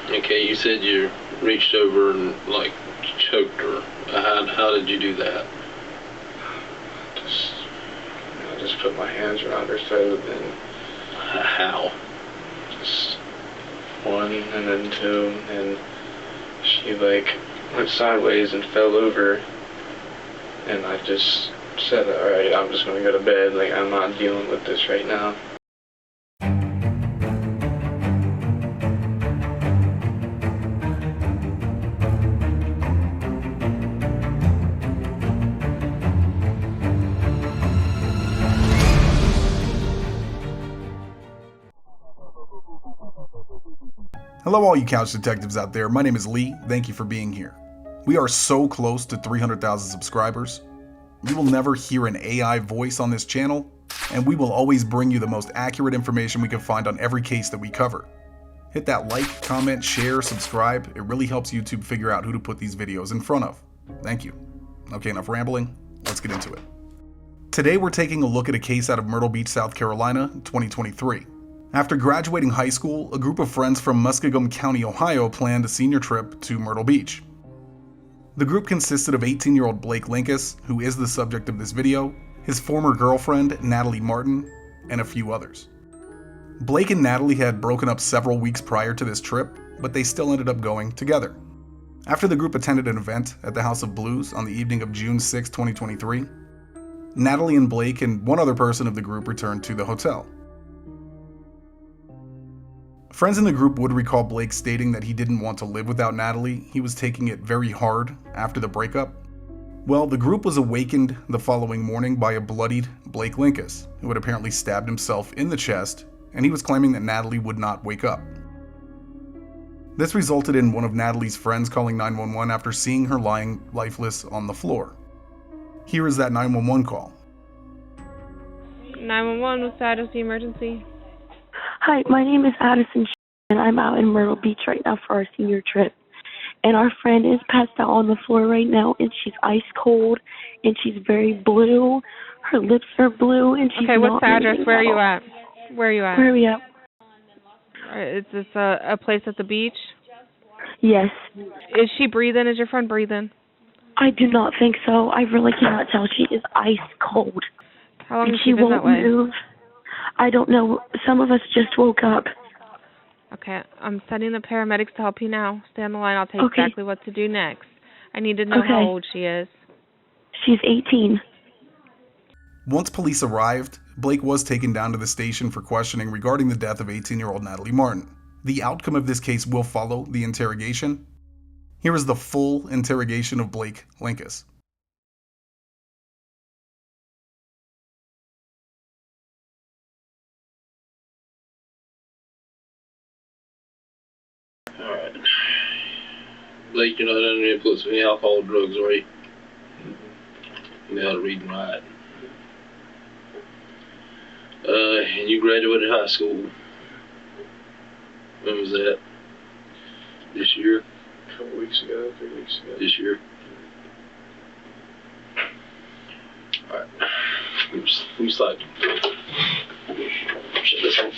Okay, you said you reached over and like choked her. How did you do that? I just put my hands around her throat and How? just one and then two, and she like went sideways and fell over, and I just said, alright, I'm just gonna go to bed, like I'm not dealing with this right now. Hello all you couch detectives out there, my name is Lee, thank you for being here. We are so close to 300,000 subscribers. You will never hear an AI voice on this channel, and we will always bring you the most accurate information we can find on every case that we cover. Hit that like, comment, share, subscribe, it really helps YouTube figure out who to put these videos in front of. Thank you. Okay, enough rambling, let's get into it. Today we're taking a look at a case out of Myrtle Beach, South Carolina, 2023. After graduating high school, a group of friends from Muskogum County, Ohio planned a senior trip to Myrtle Beach. The group consisted of 18-year-old Blake Linkus, who is the subject of this video, his former girlfriend, Natalie Martin, and a few others. Blake and Natalie had broken up several weeks prior to this trip, but they still ended up going together. After the group attended an event at the House of Blues on the evening of June 6, 2023, Natalie and Blake and one other person of the group returned to the hotel. Friends in the group would recall Blake stating that he didn't want to live without Natalie, he was taking it very hard after the breakup. Well, the group was awakened the following morning by a bloodied Blake Linkus, who had apparently stabbed himself in the chest, and he was claiming that Natalie would not wake up. This resulted in one of Natalie's friends calling 911 after seeing her lying lifeless on the floor. Here is that 911 call. 911, what's the status of the emergency? Hi, my name is Addison, and I'm out in Myrtle Beach right now for our senior trip. And our friend is passed out on the floor right now, and she's ice cold, and she's very blue. Her lips are blue, and she's okay, what's the address? Where are you at? at? Where are you at? Where are we at? Is this a place at the beach? Yes. Is she breathing? Is your friend breathing? I do not think so. I really cannot tell. She is ice cold. How long and has she been that way? Move. I don't know. Some of us just woke up. Okay, I'm sending the paramedics to help you now. Stay on the line. I'll tell you exactly what to do next. I need to know how old she is. She's 18. Once police arrived, Blake was taken down to the station for questioning regarding the death of 18-year-old Natalie Martin. The outcome of this case will follow the interrogation. Here is the full interrogation of Blake Linkus. Alright. Blake, you're not under the influence of any alcohol or drugs, are you? You know how to read and write. And you graduated high school. When was that? This year? A couple weeks ago, 3 weeks ago. This year? Alright. You slide. Shut this off.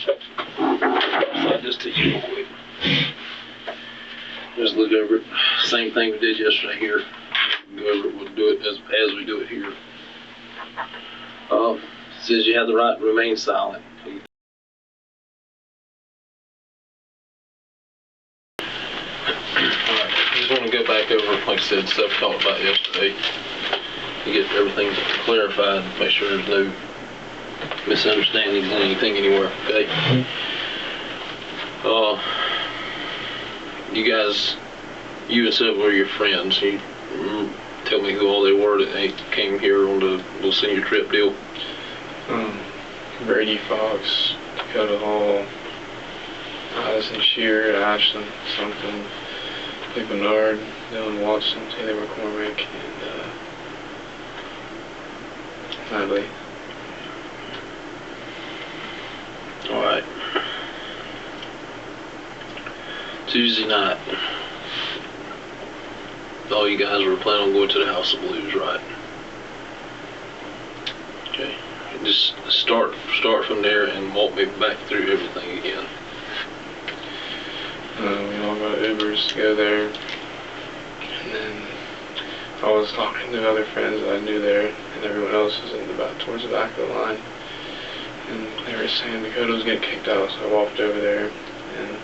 Slide this to you real quick. Just look over it. Same thing we did yesterday here. Go over it. We'll do it as we do it here. It says you have the right to remain silent. Alright, just want to go back over, like I said, stuff we talked about yesterday. To get everything clarified, make sure there's no misunderstandings in anything anywhere, okay? You guys, you and several of your friends, you tell me who all they were that they came here on the little senior trip deal. Brady Fox, Dakota Hall, Addison Shear, Ashton something, Lee Bernard, Dylan Watson, Taylor McCormick, and Natalie. Alright. Tuesday night. All you guys were planning on going to the House of Blues, right? Okay. Just start from there and walk me back through everything again. We all got Ubers to go there. And then I was talking to other friends that I knew there, and everyone else was towards the back of the line. And they were saying Dakota was getting kicked out, so I walked over there and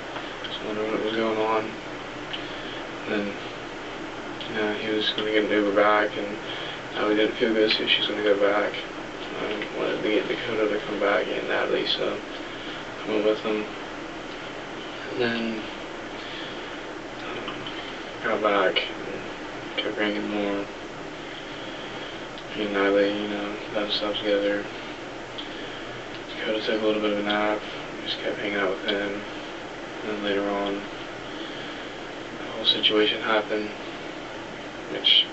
just wondering what was going on. And then, he was going to get an Uber back, and Natalie didn't feel good, so she's going to go back. I wanted to get Dakota to come back and Natalie, so I went with them. And then got back and kept bringing more. Me and Natalie, got stuff together. Dakota took a little bit of a nap. We just kept hanging out with him. And then later on, the whole situation happened, which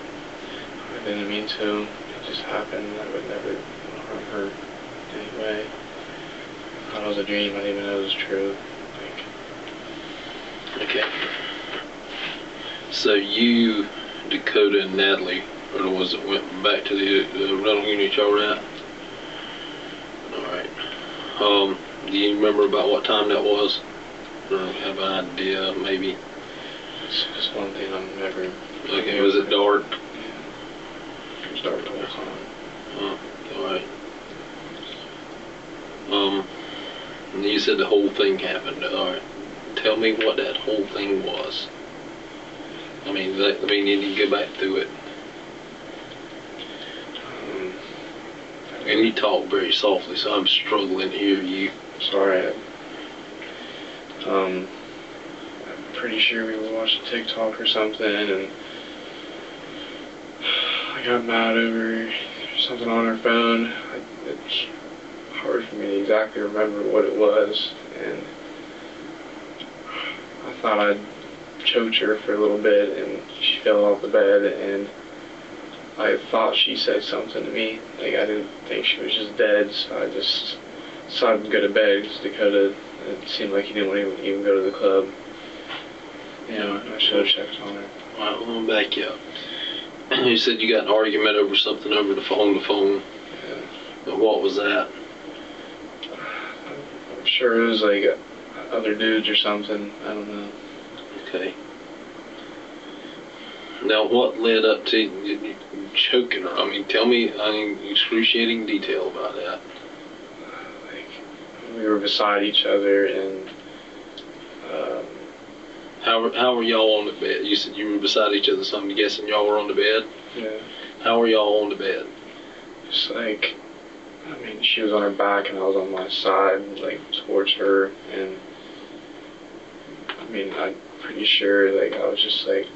I didn't mean to. It just happened. I would never harm her in any way. I thought it was a dream. I didn't even know it was true. Okay. So you, Dakota, and Natalie are the ones that went back to the rental unit y'all were at? Alright. Do you remember about what time that was? Or have an idea, maybe? It's just one thing I'm never... Okay, was it dark? Yeah. It was dark the whole time. Oh, alright. And you said the whole thing happened. Alright. Tell me what that whole thing was. I mean, you need to go back through it. And you talk very softly, so I'm struggling to hear you. Sorry. I'm pretty sure we were watching TikTok or something, and I got mad over something on her phone. It's hard for me to exactly remember what it was, and I thought I'd choked her for a little bit, and she fell off the bed, and I thought she said something to me. Like, I didn't think she was just dead, so I just decided to go to bed because Dakota, it seemed like he didn't want to even go to the club. I should have checked on her. Alright, I'm gonna back you up. You said you got an argument over something over the phone. Yeah. What was that? I'm sure it was like other dudes or something. I don't know. Okay. Now, what led up to you choking her? I mean, tell me, excruciating detail about that. Like, we were beside each other, and how were y'all on the bed? You said you were beside each other, so I'm guessing y'all were on the bed? Yeah. How were y'all on the bed? Just like, she was on her back and I was on my side, like, towards her, and I'm pretty sure, like, I was just, like,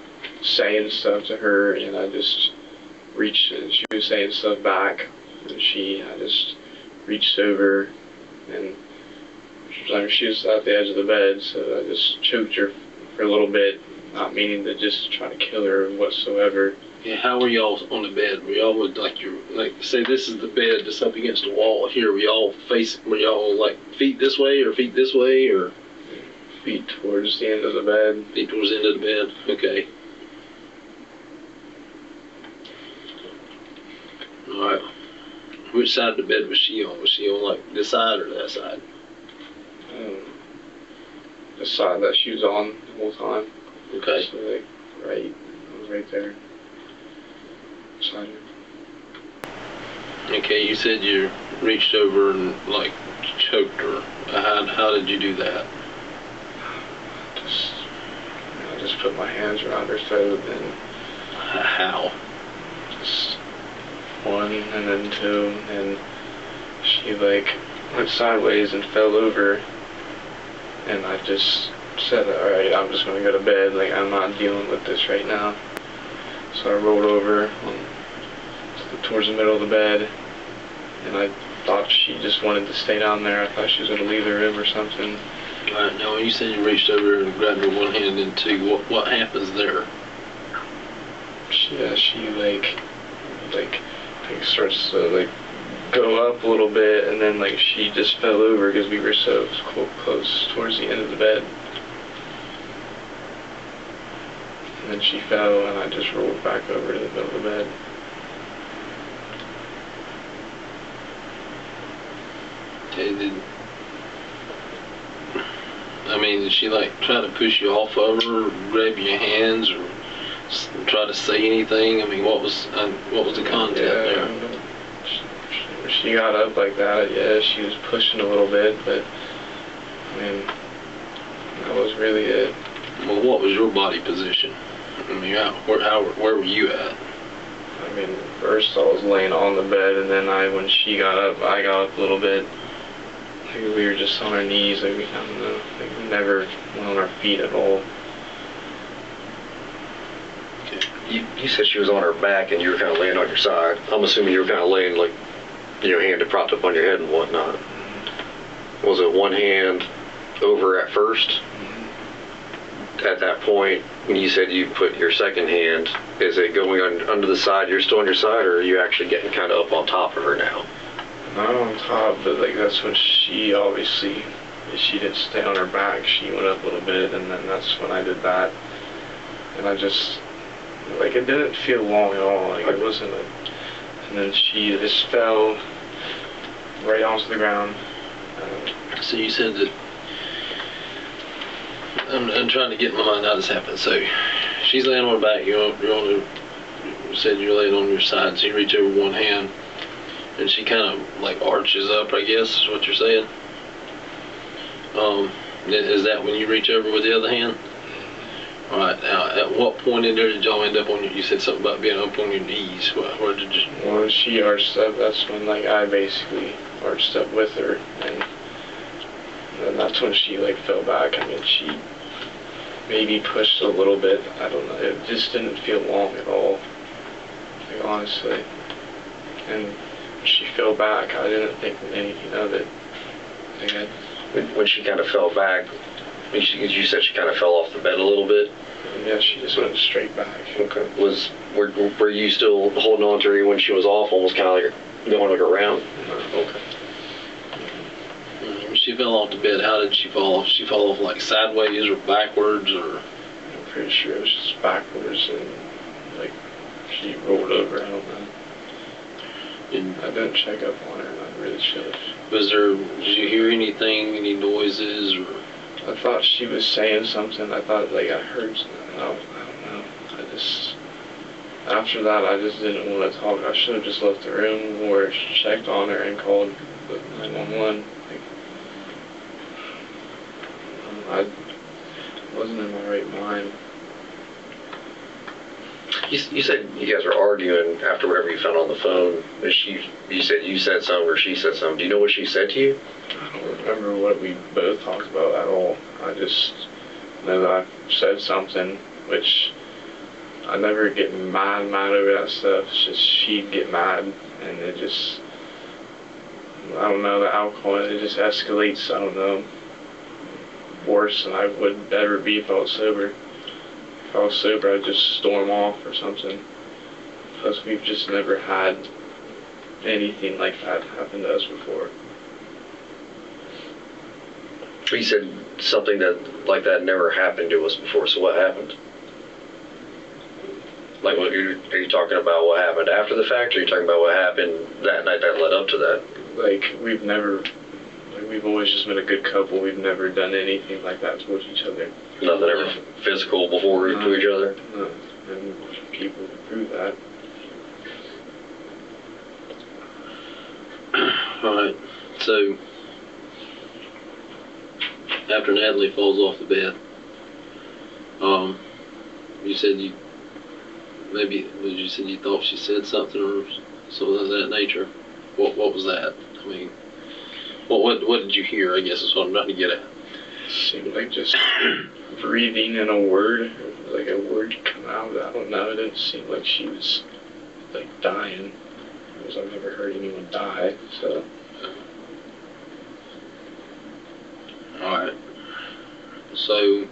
saying stuff to her, and I just reached, she was saying stuff back, and I just reached over, and she was at the edge of the bed, so I just choked her for a little bit, not meaning to just try to kill her whatsoever. Yeah, how were y'all on the bed? Were y'all say this is the bed that's up against the wall here, were y'all like feet this way, or feet towards the end of the bed. Feet towards the end of the bed, okay. Alright. Which side of the bed was she on? Was she on, like, this side or that side? The side that she was on the whole time. Okay. So, like, I was right there. Beside her. Okay, you said you reached over and, like, choked her. How did you do that? I just put my hands around her throat, and How? just one, and then two, and she, like, went sideways and fell over, and I just said, alright, I'm just going to go to bed, like, I'm not dealing with this right now. So I rolled over towards the middle of the bed, and I thought she just wanted to stay down there. I thought she was going to leave the room or something. Alright, now when you said you reached over and grabbed her one hand and two, what happens there? She starts to, like, go up a little bit, and then, like, she just fell over because we were so close towards the end of the bed. And then she fell, and I just rolled back over to the middle of the bed. Okay, did she like try to push you off of her, or grab your hands, or try to say anything? I mean, what was the content there? She got up like that. Yeah, she was pushing a little bit, but I mean, that was really it. Well, what was your body position? I mean, where were you at? I mean, first I was laying on the bed, and then when she got up, I got up a little bit. Like we were just on our knees. Like I don't know. Like we never went on our feet at all. You said she was on her back and you were kind of laying on your side. I'm assuming you were kind of laying like, hand propped up on your head and whatnot. Was it one hand over at first? At that point, when you said you put your second hand, is it going under the side? You're still on your side, or are you actually getting kind of up on top of her now? Not on top, but like that's when she obviously, she didn't stay on her back. She went up a little bit, and then that's when I did that. And I just, like, it didn't feel long at all. Like it wasn't and then she just fell right onto the ground. So you said that, I'm trying to get in my mind how this happened. So she's laying on her back, you said you're laying on your side, so you reach over one hand, and she kind of like arches up, I guess, is what you're saying. Is that when you reach over with the other hand? All right, now at what point in there did y'all end up on you said something about being up on your knees? Where did you? When she arched up, that's when like I basically arched up with her, and then that's when she like fell back. I mean, she maybe pushed a little bit. I don't know. It just didn't feel long at all, like honestly. And when she fell back, I didn't think anything of it. When she kind of fell back, you said she kind of fell off the bed a little bit? Yeah, she just went straight back. Okay. Were you still holding on to her when she was off, almost kind of like going like around? No. Okay. When she fell off the bed, how did she fall off? She fell off like sideways or backwards, or? I'm pretty sure it was just backwards, and like she rolled over. I don't know. I didn't check up on her, and I really should have. Did you hear anything, any noises, or? I thought she was saying something. I thought like I heard something. I don't know. After that, I just didn't want to talk. I should have just left the room or checked on her and called 911. I wasn't in my right mind. You said you guys were arguing after whatever you found on the phone. You said you said something or she said something. Do you know what she said to you? I don't remember what we both talked about at all. I just know that I said something, which I never get mad over that stuff. It's just she'd get mad, and it just, I don't know, the alcohol, it just escalates, I don't know, worse than I would ever be if I was sober. If I was sober, I'd just storm off or something. Plus, we've just never had anything like that happen to us before. You said something like that never happened to us before, so what happened? Like, are you talking about what happened after the fact, or are you talking about what happened that night that led up to that? Like, we've always just been a good couple. We've never done anything like that towards each other. Nothing ever physical before to each other? No, and people can prove that. Alright, so after Natalie falls off the bed, you said you thought she said something or something of that nature. What was that? I mean, what did you hear, I guess is what I'm trying to get at. It seemed like just breathing in a word, like a word come out. I don't know, it didn't seem like she was like dying, because I've never heard anyone die, so. Alright. So,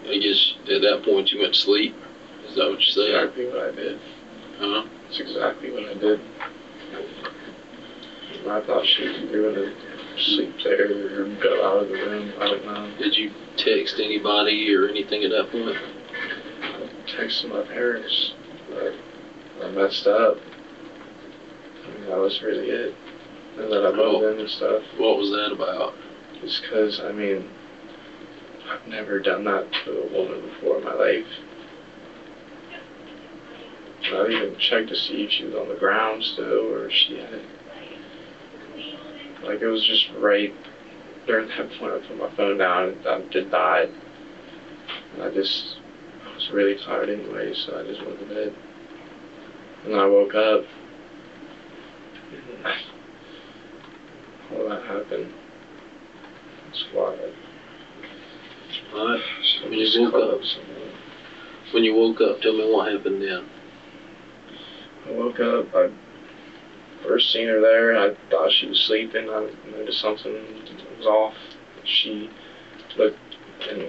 I guess at that point you went to sleep? Is that what you said? Exactly what I did. Huh? That's exactly what I did. I thought she was going to sleep there or go out of the room. I don't know. Did you text anybody or anything at that point? I texted my parents, but I messed up. I mean, that was really it. And then I loved them and stuff. What was that about? Just because, I mean, I've never done that to a woman before in my life. I even checked to see if she was on the ground still, or if she had, like, it was just right during that point I put my phone down and I just died. And I was really tired anyway, so I just went to bed. And then I woke up, and all that happened. That's wild. Alright, when you woke up, tell me what happened then. I woke up, I first seen her there, I thought she was sleeping, I noticed something was off. She looked, and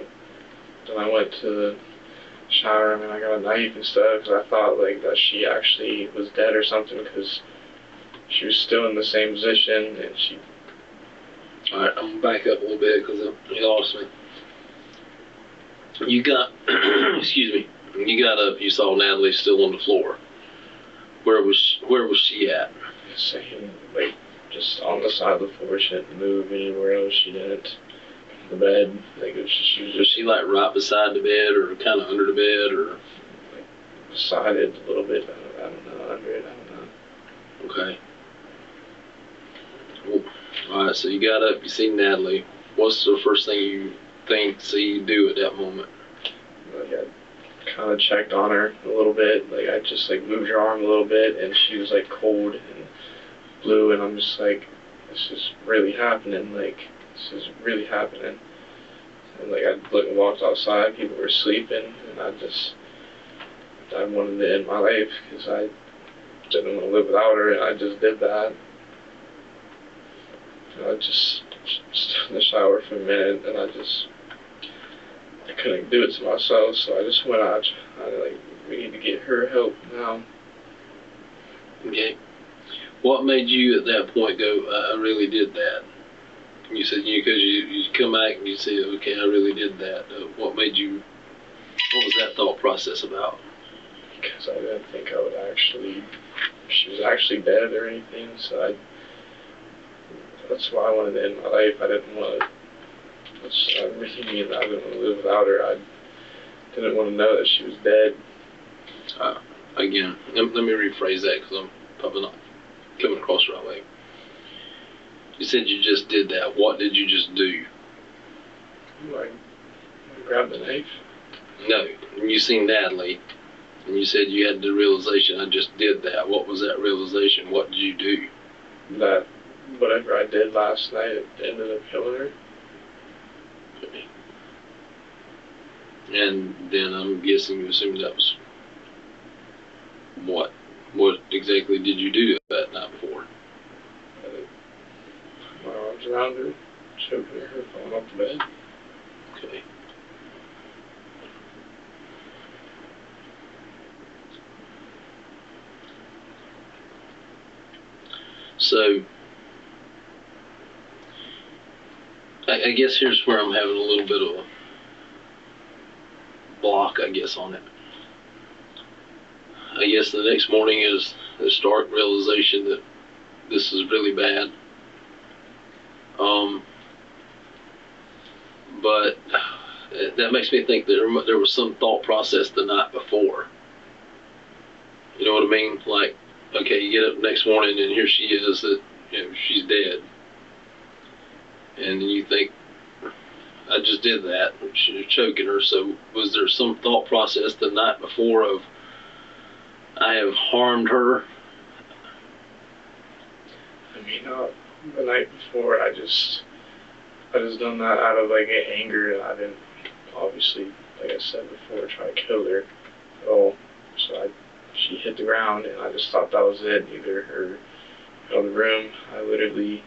then I went to the shower, and I got a knife and stuff, because I thought, like, that she actually was dead or something, because she was still in the same position, and she... Alright, I'm gonna back up a little bit, because you lost me. You got, excuse me, you got up, you saw Natalie still on the floor. Where was she at? Same, like, just on the side of the floor. She didn't move anywhere else. She didn't. The bed, like, she was just... Was she, like, right beside the bed, or kind of under the bed, or? Like, beside it a little bit. I don't know, under it, I don't know. Okay. Well, alright, so you got up, you see Natalie. What's the first thing you see you do at that moment? Like, I kind of checked on her a little bit. Like, I just, like, moved her arm a little bit, and she was, like, cold and blue, and I'm just like, this is really happening. Like, this is really happening. And, like, I walked outside, people were sleeping, and I wanted to end my life, because I didn't want to live without her, and I just did that. And I just stood in the shower for a minute, and I couldn't do it to myself, so I just went out. We need to get her help now. Okay. What made you at that point go, I really did that? You said because you come back and you say, okay, I really did that. What was that thought process about? Because I didn't think she was actually dead or anything, so that's why I wanted to end my life. I didn't want to, I really mean I didn't want to live without her. I didn't want to know that she was dead. Again, let me rephrase that, because I'm probably not coming across the right way. You said you just did that. What did you just do? I grabbed the knife. No, you seen Natalie, and you said you had the realization, I just did that. What was that realization? What did you do? That whatever I did last night ended up killing her. Okay. And then I'm guessing you assume that was what? What exactly did you do that night before? My arms around her, choking her, falling off the bed. Okay. So, I guess here's where I'm having a little bit of a block, I guess, on it. I guess the next morning is the stark realization that this is really bad. But that makes me think that there was some thought process the night before. You know what I mean? Like, okay, you get up the next morning and here she is, that, you know, she's dead. And then you think, I just did that. She was choking her. So was there some thought process the night before of, I have harmed her? I mean, the night before, I just done that out of, like, anger. I didn't, obviously, like I said before, try to kill her at all. So she hit the ground, and I just thought that was it. Either her out of the room. I literally,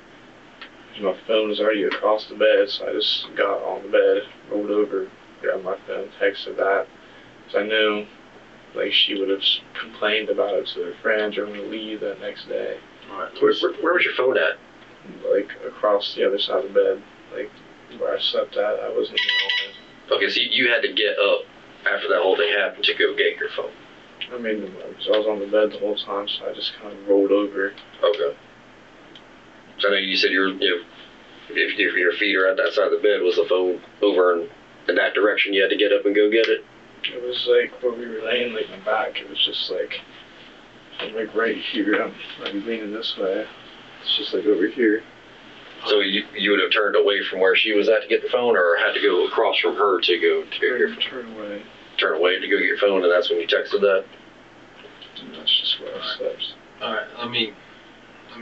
my phone was already across the bed, so I just got on the bed, rolled over, grabbed my phone, texted that, because I knew, like, she would have complained about it to her friends or going to leave that next day. All right. Where was your phone at? Like, across the other side of the bed, like, where I slept at. I wasn't even on it. Okay, so you had to get up after that whole thing happened to go get your phone. I mean, because I was on the bed the whole time, so I just kind of rolled over. Okay. So I know you said if your feet are at that side of the bed, was the phone over in in that direction, you had to get up and go get it? It was like where we were laying, like in the back. It was just like, I'm like right here. I'm leaning this way. It's just like over here. So you would have turned away from where she was at to get the phone, or had to go across from her to go to get your phone? Turn away. Turn away to go get your phone, and that's when you texted that? And that's just where I slept. Alright, let me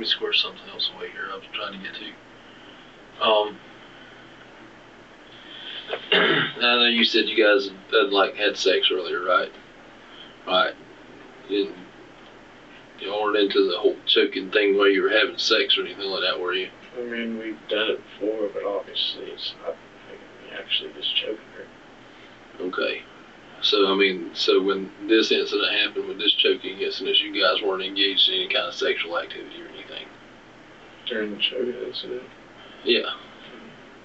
square something else away here I was trying to get to. I know you said you guys had sex earlier, right? Right. You weren't into the whole choking thing while you were having sex or anything like that, were you? I mean, we've done it before, but obviously it's not me actually just choking her. Okay. So, so when this incident happened, with this choking incident, you guys weren't engaged in any kind of sexual activity or anything? During the choking incident? Yeah.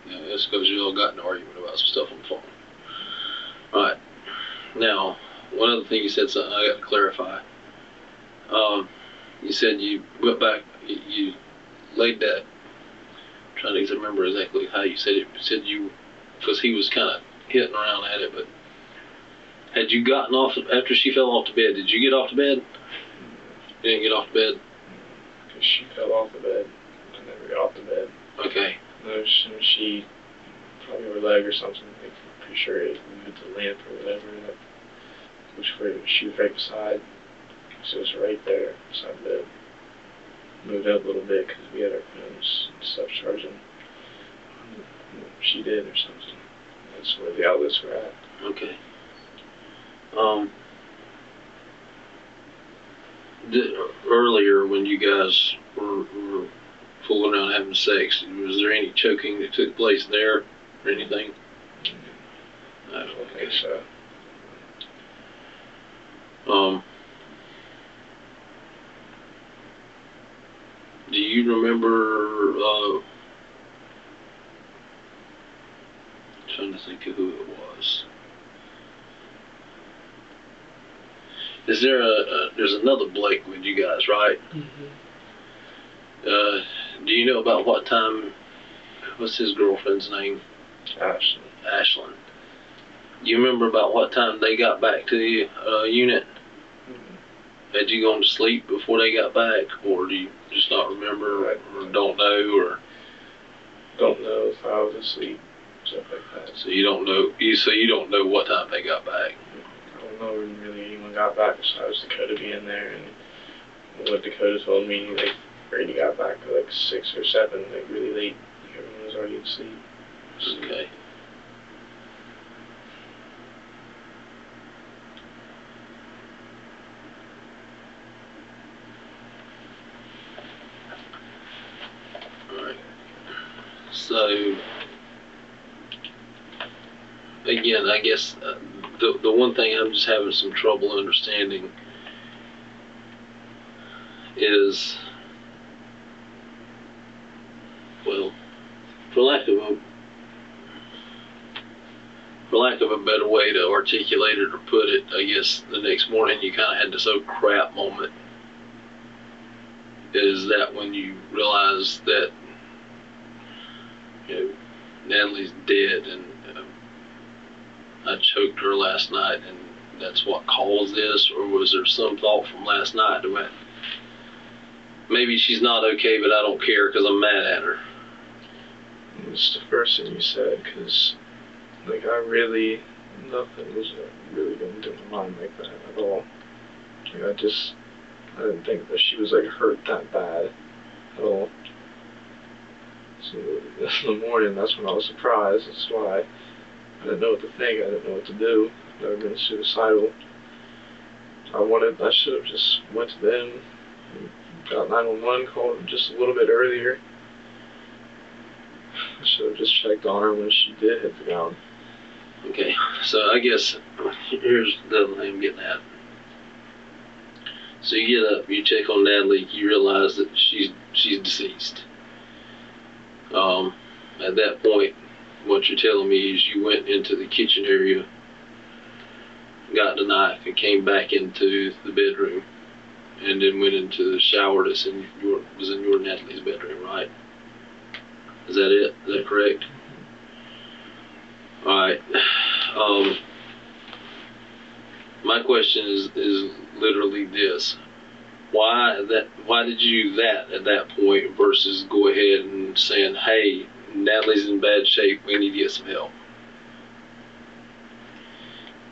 Yeah, that's because you all got in an argument about some stuff on the phone. Alright. Now, one other thing you said, something I got to clarify. You said you went back, you laid that, I'm trying to remember exactly how you said it. You said because he was kind of hitting around at it, but had you gotten off, after she fell off the bed, did you get off the bed? You didn't get off the bed? Because she fell off the bed. I never got off the bed. Okay. No, she probably her leg or something. Like, I'm pretty sure it moved the lamp or whatever. She was right beside. So it was right there beside the bed. Moved up a little bit because we had our phones and stuff charging. She did or something. That's where the outlets were at. Okay. Earlier when you guys were fooling around having sex, was there any choking that took place there or anything? I don't think so. Do you remember, trying to think of who it was. Is there there's another Blake with you guys, right? Mm-hmm. Do you know about what time, what's his girlfriend's name? Ashlyn. You remember about what time they got back to the unit? Mm-hmm. Had you gone to sleep before they got back, or do you just not remember, or don't know, or? Don't know if I was asleep, stuff like that. So you don't know, you don't know what time they got back? I don't know when really anyone got back besides Dakota being there, and what Dakota told me, like, Brady got back at like 6 or 7, like really late. Everyone was already asleep. Okay. Alright. So, again, I guess the one thing I'm just having some trouble understanding is, well, for lack of a better way to articulate it or put it, I guess the next morning you kind of had this oh crap moment. Is that when you realize that, Natalie's dead and I choked her last night and that's what caused this? Or was there some thought from last night that went, maybe she's not okay, but I don't care because I'm mad at her? It's the first thing you said, because, like, nothing was really going through my mind like that at all. Like, I didn't think that she was, like, hurt that bad at all. So, in the morning, that's when I was surprised. That's why I didn't know what to think. I didn't know what to do. I've never been suicidal. I should have just went to them, got 911, called them just a little bit earlier. I should have just checked on her when she did hit the ground. Okay, so I guess here's the other thing I'm getting at. So you get up, you check on Natalie, you realize that she's deceased. At that point, what you're telling me is you went into the kitchen area, got the knife, and came back into the bedroom, and then went into the shower that's was in your Natalie's bedroom, right? Is that it? Is that correct? Alright. My question is literally this. Why did you do that at that point versus go ahead and saying, hey, Natalie's in bad shape, we need to get some help?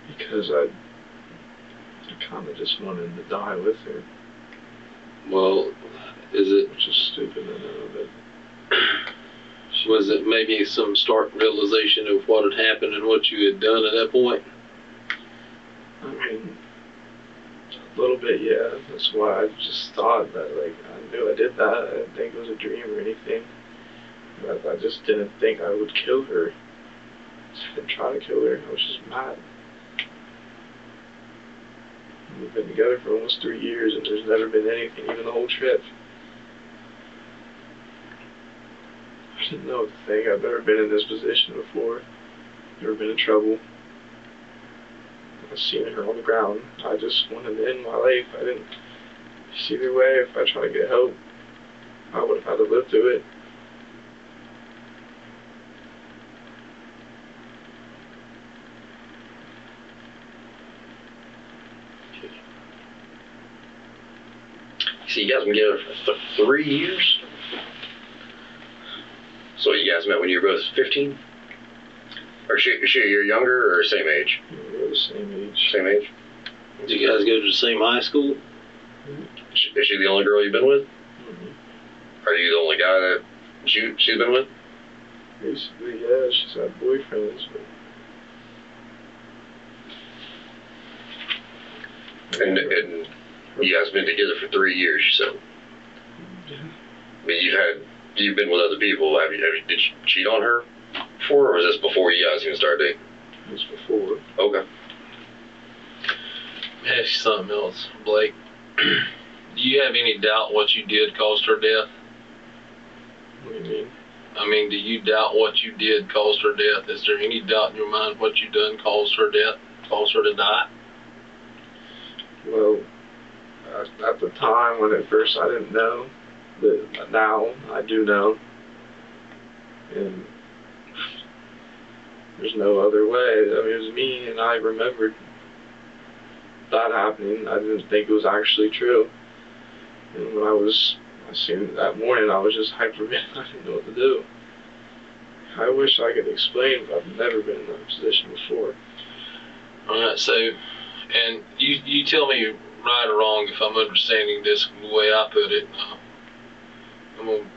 Because I kind of just wanted to die with her. Well, is it... Which is stupid, I know, but... Was it maybe some stark realization of what had happened and what you had done at that point? I mean, a little bit, yeah. That's why I just thought that, like, I knew I did that. I didn't think it was a dream or anything. But I just didn't think I would kill her. I didn't try to kill her. I was just mad. We've been together for almost 3 years, and there's never been anything, even the whole trip. I didn't know what to think. I've never been in this position before. Never been in trouble. I've seen her on the ground. I just wanted to end my life. I didn't see either way. If I tried to get help, I would have had to live through it. So you guys been together for 3 years? So you guys met when you were both 15? Or is she a year younger or same age? We're the same age. Same age? Did you guys go to the same high school? Mm-hmm. Is she the only girl you've been with? Mm-hmm. Are you the only guy that she's been with? Basically, yeah, she's had boyfriends, but... And you guys been together for 3 years, you said? Yeah. But you've been with other people. Did you cheat on her before, or was this before you guys even started dating? It was before. Okay. Ask you something else, Blake. Do you have any doubt what you did caused her death? What do you mean? I mean, do you doubt what you did caused her death? Is there any doubt in your mind what you done caused her death, caused her to die? Well, at the time when at first I didn't know, but now I do know. And there's no other way. I mean, it was me, and I remembered that happening. I didn't think it was actually true. And when I seen it that morning, I was just hyper. I didn't know what to do. I wish I could explain, but I've never been in that position before. Alright, so, and you tell me right or wrong if I'm understanding this the way I put it. I'm going to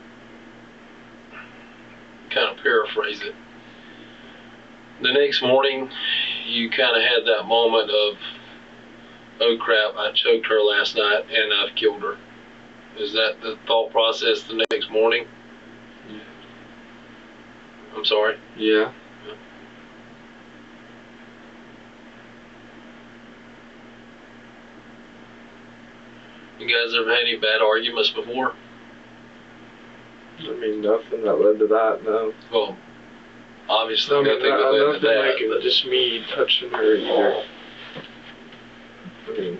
kind of paraphrase it. The next morning, you kind of had that moment of, oh crap, I choked her last night and I've killed her. Is that the thought process the next morning? Yeah. I'm sorry? Yeah. You guys ever had any bad arguments before? I mean, nothing that led to that, no. Well, obviously No, nothing that led to nothing that. like it, just me touching her either. I mean,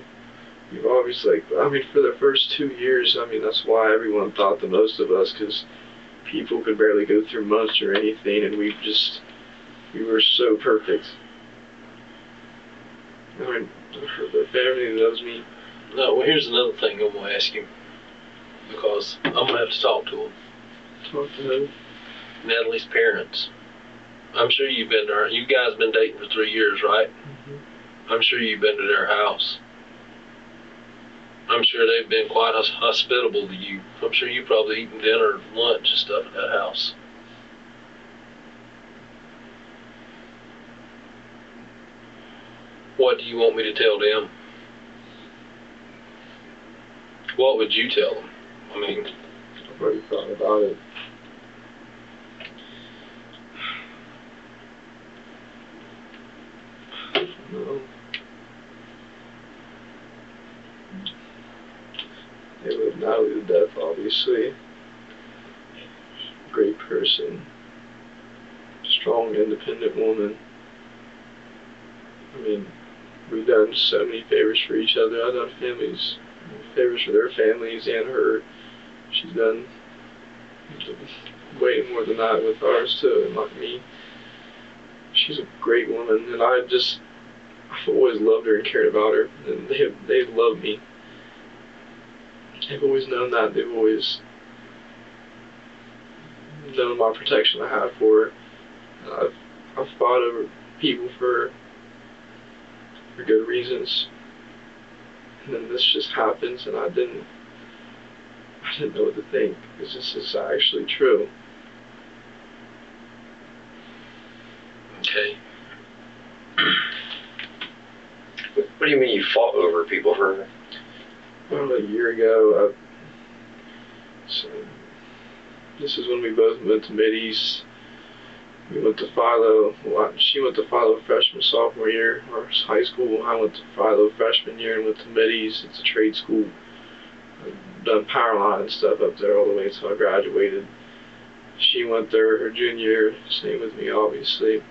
you've always for the first 2 years, I mean, that's why everyone thought the most of us, because people could barely go through months or anything, and we were so perfect. I mean, the family knows me. No, well, here's another thing I'm going to ask you, because I'm going to have to talk to them. Talk to them. Natalie's parents. I'm sure you've been there. You guys been dating for 3 years, right? Mm-hmm. I'm sure you've been to their house. I'm sure they've been quite hospitable to you. I'm sure you probably eaten dinner, lunch, and stuff at that house. What do you want me to tell them? What would you tell them? I mean, I've already thought about it. No. They lived Natalie to death, obviously. Great person. Strong, independent woman. I mean, we've done so many favors for each other. I've done favors for their families and her. She's done way more than that with ours too, and like me. she's a great woman, and I've always loved her and cared about her, and they've loved me. They've always known that. They've always known my protection I have for her. I've fought over people for good reasons, and then this just happens, and I didn't know what to think, because this is actually true. Okay. What do you mean you fought over people for? Well, a year ago, so this is when we both went to Mid-East. We went to Philo. Well, she went to Philo freshman, sophomore year, or high school. I went to Philo freshman year and went to Mid-East. It's a trade school. I've done power line and stuff up there all the way until I graduated. She went there her junior year, same with me, obviously.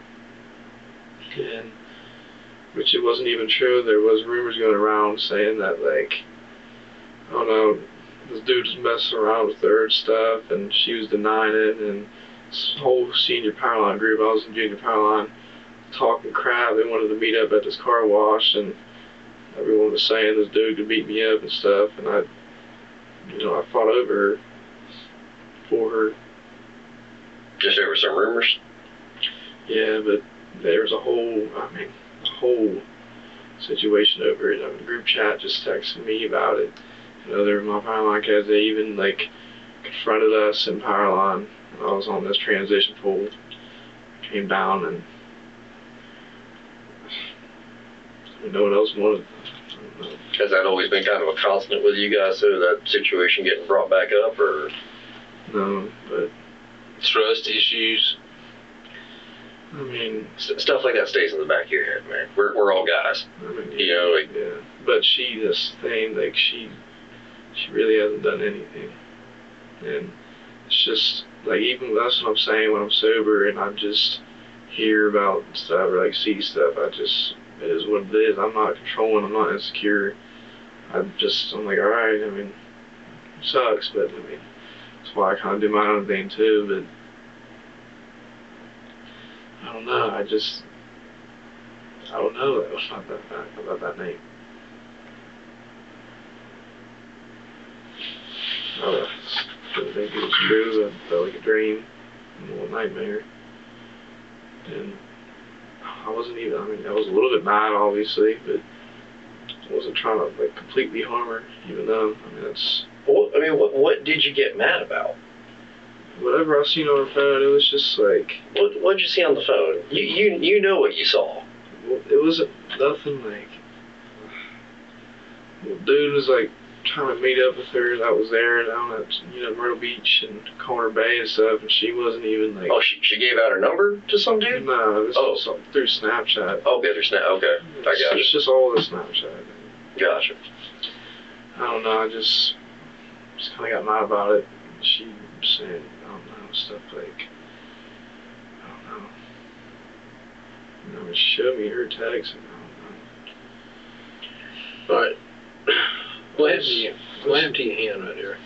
And which it wasn't even true. There was rumors going around saying that, like, I don't know, this dude was messing around with her and stuff, and she was denying it, and this whole senior power line group, I was in junior power line, talking crap. They wanted to meet up at this car wash, and everyone was saying this dude could beat me up and stuff, and I fought over her, for her. Just over some rumors? Yeah, but there was a whole situation over it. The group chat just texted me about it. Other my power line kids, they even like confronted us in power line. I was on this transition pole, came down, and no one else wanted. Has that always been kind of a constant with you guys, so that situation getting brought back up, or? No, but Trust issues. I mean, stuff like that stays in the back of your head, man. We're all guys. I mean, like, yeah. But this thing, like she really hasn't done anything, and it's just like, even that's what I'm saying when I'm sober and I just hear about stuff or like see stuff. It is what it is. I'm not controlling. I'm not insecure. I'm like, all right. I mean, it sucks, but I mean, that's why I kind of do my own thing too. But I don't know. I don't know about that name. I didn't think it was true. I felt like a dream, a little nightmare. And I wasn't even, I was a little bit mad, obviously, but I wasn't trying to, like, completely harm her, even though, what did you get mad about? Whatever I seen on her phone, it was just like... What'd you see on the phone? You know what you saw. It wasn't nothing like... The dude was, like, trying to meet up with her that was there down at, Myrtle Beach and Corner Bay and stuff, and she wasn't even, like... Oh, she gave out her number to some dude? No, this was through Snapchat. Okay, through Snap, okay. I got It's just all the Snapchat. Gotcha. I don't know, I just kind of got mad about it. She was saying, I don't know, stuff like, I don't know. She showed me her text, and I don't know. Alright. What happened to your hand right there?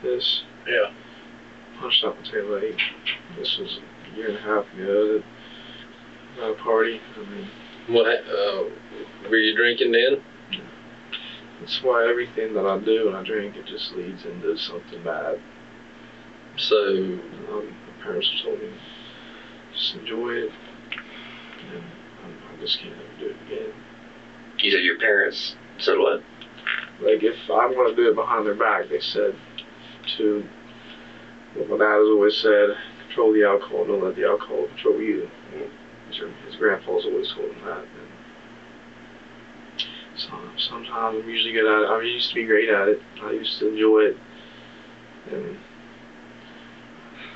This? Yeah. Punched out my tail leg. This was a year and a half ago at a party. I mean... Were you drinking then? That's why everything that I do when I drink, it just leads into something bad. So, my parents told me, just enjoy it, and I just can't ever do it again. You said your parents said what? Like, if I want to do it behind their back, they said to, what my dad has always said, control the alcohol, don't let the alcohol control you. His grandpa's always told him that. So sometimes I'm usually good at it. I used to be great at it. I used to enjoy it. And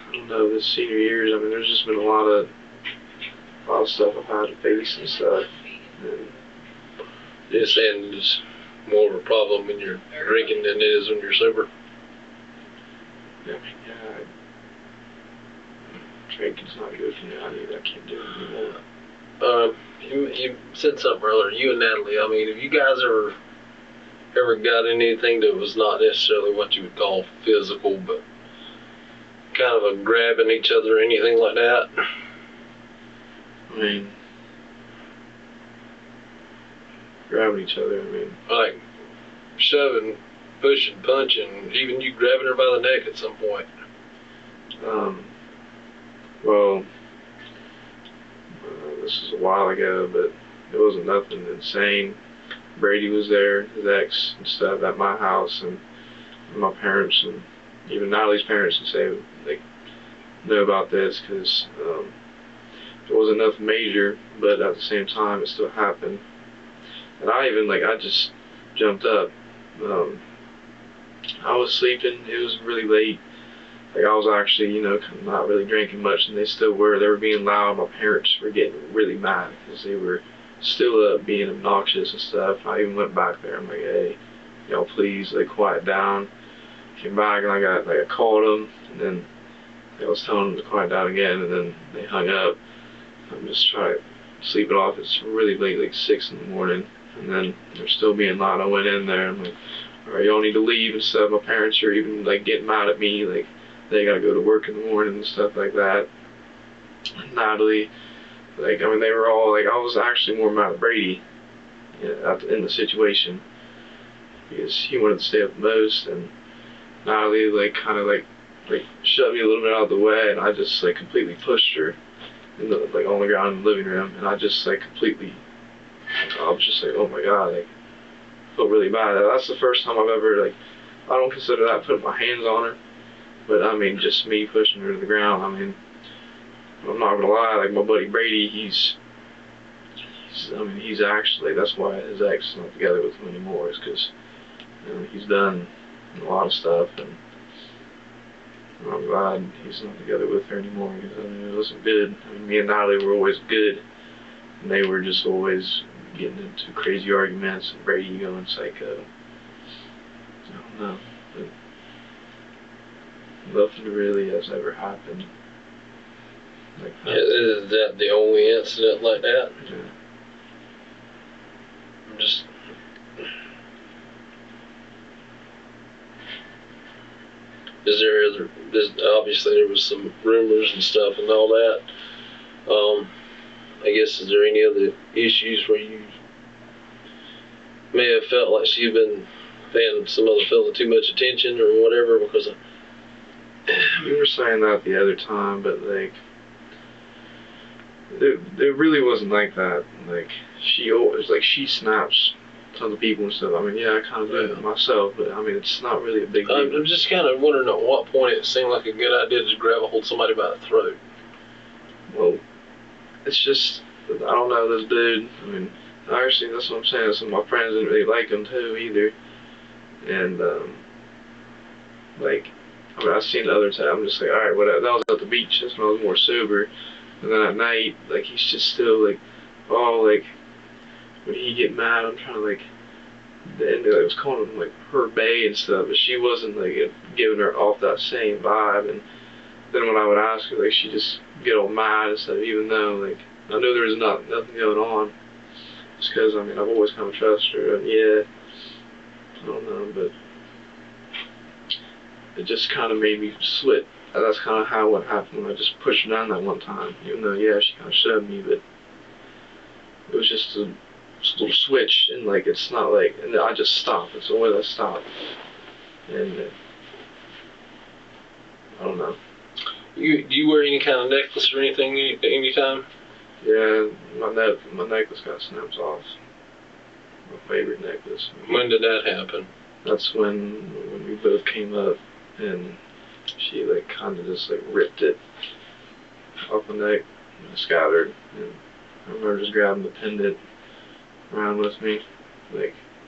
I don't know, this senior years, I mean, there's just been a lot of stuff I've had to face and stuff. And you're saying it's more of a problem when you're drinking than it is when you're sober? Yeah, drinking's not good for me. I can't do it anymore. You said something earlier, you and Natalie, I mean, have you guys ever got anything that was not necessarily what you would call physical, but kind of a grabbing each other or anything like that? I mean, grabbing each other, I mean. Like shoving, pushing, punching, even you grabbing her by the neck at some point. Well, this was a while ago, but it wasn't nothing insane. Brady was there, his ex and stuff, at my house, and my parents, and even Natalie's parents would say they know about this, because it wasn't nothing major, but at the same time it still happened. And I just jumped up. I was sleeping, it was really late. Like, I was actually, not really drinking much, and they still were. They were being loud. My parents were getting really mad because they were still being obnoxious and stuff. I even went back there. I'm like, hey, y'all please, quiet down. Came back, and I called them, and then I was telling them to quiet down again, and then they hung up. I'm just trying to sleep it off. It's really late, like 6 in the morning, and then they're still being loud. I went in there, and I'm like, all right, y'all need to leave and stuff. My parents are even, getting mad at me, they gotta go to work in the morning and stuff like that. Natalie, they were all, I was actually more mad at Brady, in the situation, because he wanted to stay up the most, and Natalie, kind of, shoved me a little bit out of the way, and I just, completely pushed her, in the, on the ground in the living room, and I just, completely, I was just oh my God, I felt really bad. That's the first time I've ever, I don't consider that putting my hands on her. But, just me pushing her to the ground. I'm not gonna lie, my buddy Brady, he's actually, that's why his ex is not together with him anymore, is because, he's done a lot of stuff, and I'm glad he's not together with her anymore, because, it wasn't good. Me and Natalie were always good, and they were just always getting into crazy arguments, and Brady going psycho. I don't know, but nothing really has ever happened like that. Is that the only incident like that? Yeah. I'm just... obviously there was some rumors and stuff and all that. I guess, is there any other issues where you may have felt like she'd been paying some other fella too much attention or whatever? Because we were saying that the other time, but it really wasn't like that. She always, she snaps tons of people and stuff. Yeah, I kind of do it myself, but it's not really a big deal. I'm just kind of wondering at what point it seemed like a good idea to just grab a hold of somebody by the throat. Well, it's just, I don't know, this dude, actually, that's what I'm saying, some of my friends didn't really like him too, either, and, I've seen it other times, I'm just alright, whatever. That was at the beach, that's when I was more sober, and then at night, he's just still, when he get mad, I'm trying to, I was calling him, her bae and stuff, but she wasn't, giving her off that same vibe, and then when I would ask her, she just get all mad and stuff, even though, I knew there was nothing going on, just because, I've always kind of trusted her, and yeah, I don't know, but it just kind of made me sweat. That's kind of how what happened when I just pushed her down that one time, even though, yeah, she kind of shoved me, but it was just a little switch, and, it's not, and I just stopped, it's the way I stopped, and, I don't know. Do you wear any kind of necklace or anything anytime? Yeah, my necklace got snapped off. My favorite necklace. When did that happen? That's when we both came up, and she kind of just ripped it off my neck and scattered. And I remember just grabbing the pendant around with me,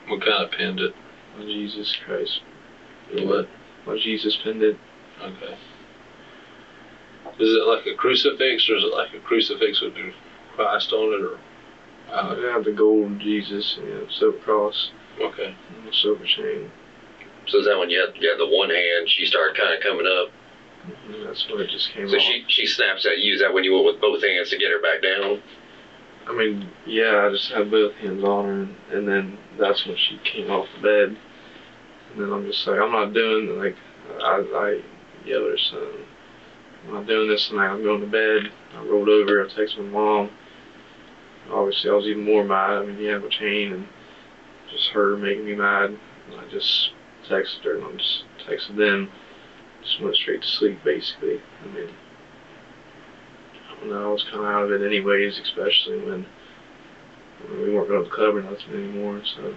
What kind of pendant? My Jesus Christ. What? My Jesus pendant. Okay. Is it like a crucifix, or is it like a crucifix with the Christ on it, or? I have the gold Jesus, silver cross. Okay. And a silver chain. So is that when you had the one hand, she started kind of coming up? And that's when it just came off. So she snaps at you. Is that when you went with both hands to get her back down? Yeah, I just had both hands on her, and then that's when she came off the bed. And then I'm just I'm not doing, I yelled at her son, I'm not doing this tonight, I'm going to bed. I rolled over, I texted my mom, obviously I was even more mad. I mean, he had my chain and just her making me mad. And I just texted her and I just texted them. Just went straight to sleep, basically. I mean, I don't know, I was kind of out of it anyways, especially when we weren't going to the club or nothing anymore, so.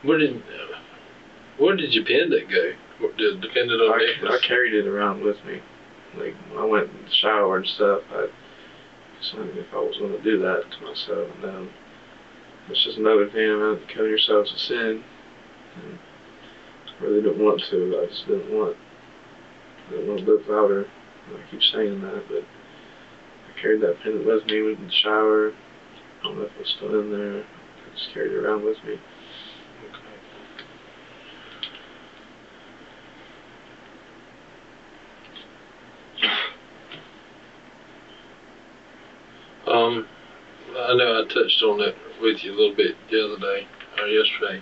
Where did your pendant go? Did the pendant on necklace? I carried it around with me. Like, when I went in the shower and stuff, I decided if I was going to do that to myself. And then it's just another thing, man, killing yourself's a sin. And I really didn't want to. I just didn't want to live without her. And I keep saying that, but I carried that pendant with me in the shower. I don't know if it's still in there. I just carried it around with me. I know I touched on that with you a little bit the other day, or yesterday.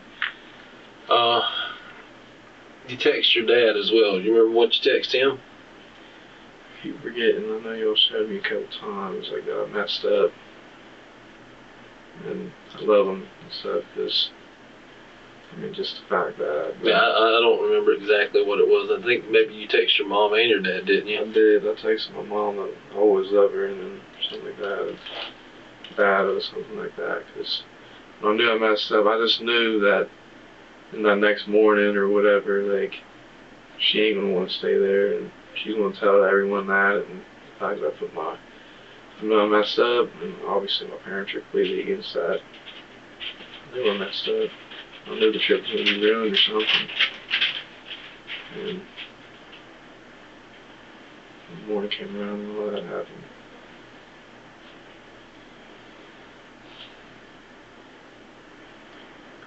You text your dad as well. Do you remember what you text him? I keep forgetting. I know y'all showed me a couple times, like, that I messed up. And I love him and stuff, because, I mean, just the fact that I don't remember exactly what it was. I think maybe you texted your mom and your dad, didn't you? I did. I texted my mom that I always love her, and then something like that. Dad or something like that, because when I knew I messed up, I just knew that in that next morning or whatever, like, she ain't gonna want to stay there, and she's gonna tell everyone that, and the fact that I knew I messed up, and obviously my parents are completely against that. I knew I messed up. I knew the trip was gonna be ruined or something. And the morning came around and all that happened.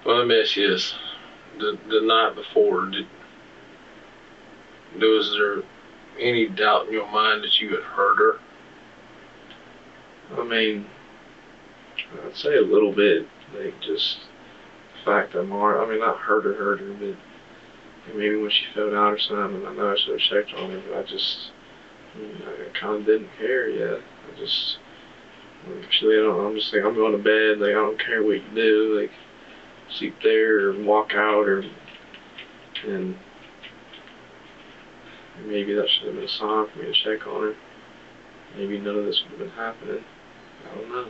Well, let me ask you this. The night before, was there any doubt in your mind that you had hurt her? I mean, I'd say a little bit. Like, just the fact that I mean, not hurt her, but maybe when she fell down or something, I know I should have checked on her, but I kind of didn't care yet. Actually, I'm just like, I'm going to bed, like, I don't care what you do, like, sleep there or walk out, and maybe that should have been a sign for me to check on her. Maybe none of this would have been happening. I don't know.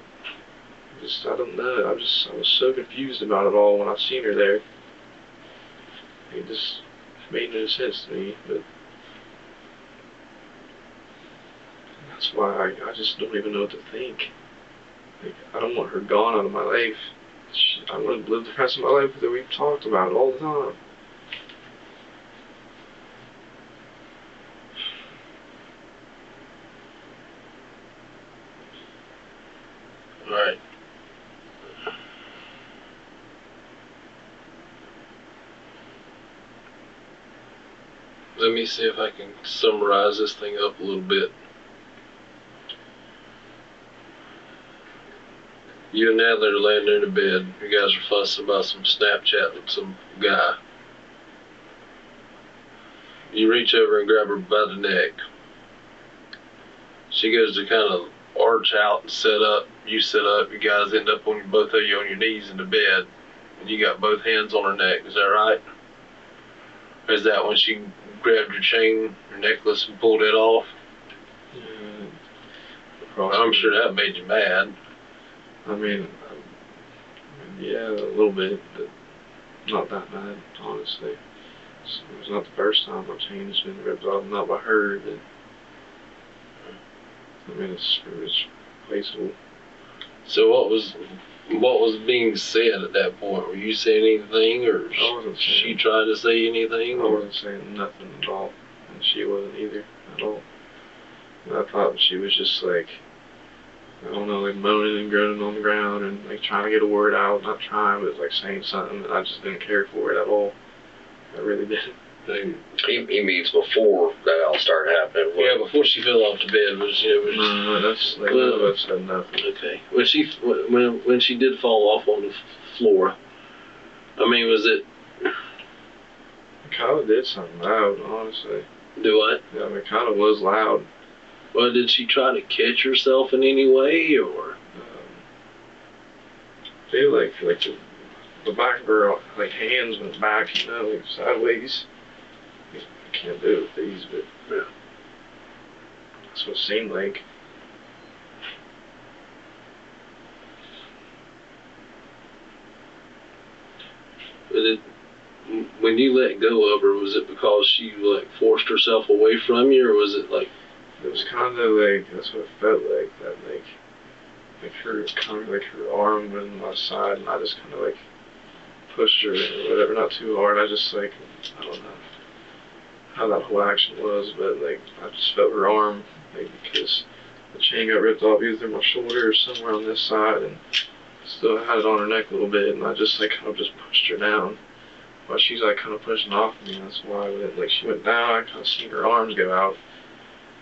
I don't know. I was so confused about it all when I seen her there. It just made no sense to me, but that's why I just don't even know what to think. Like, I don't want her gone out of my life. I want to live the rest of my life with her. We've talked about it all the time. Alright. Let me see if I can summarize this thing up a little bit. You and Natalie are laying there in the bed. You guys are fussing about some Snapchat with some guy. You reach over and grab her by the neck. She goes to kind of arch out and set up. You sit up. You guys end up both of you on your knees in the bed. And you got both hands on her neck. Is that right? Or is that when she grabbed your chain, your necklace, and pulled it off? I'm sure that made you mad. I mean, yeah, a little bit, but not that bad, honestly. It was not the first time my chain has been ripped off, not by her, but I mean, it's replaceable. So what was being said at that point? Were you saying anything, or she tried to say anything? I wasn't saying nothing at all, and she wasn't either at all. And I thought she was just like, I don't know, like moaning and groaning on the ground and like trying to get a word out, not trying, but like saying something, and I just didn't care for it at all. I really didn't. He means before that all started happening. Yeah, before she fell off the bed No, that's like, none of us said nothing. Okay. When she did fall off on the floor, I mean, was it? It kind of did something loud, honestly. Do what? Yeah, I mean, it kind of was loud. Well, did she try to catch herself in any way, or? I feel like the back of her hands went back, sideways. I can't do it with these, but yeah, that's what it seemed like. But when you let go of her, was it because she forced herself away from you, or was it like? It was kind of like, that's what it felt like, that her arm went on my side, and I just kind of pushed her or whatever, not too hard. I just I don't know how that whole action was, but I just felt her arm, because the chain got ripped off either my shoulder or somewhere on this side, and still had it on her neck a little bit, and I just kind of just pushed her down. While she's kind of pushing off me, that's why she went down, I kind of seen her arms go out.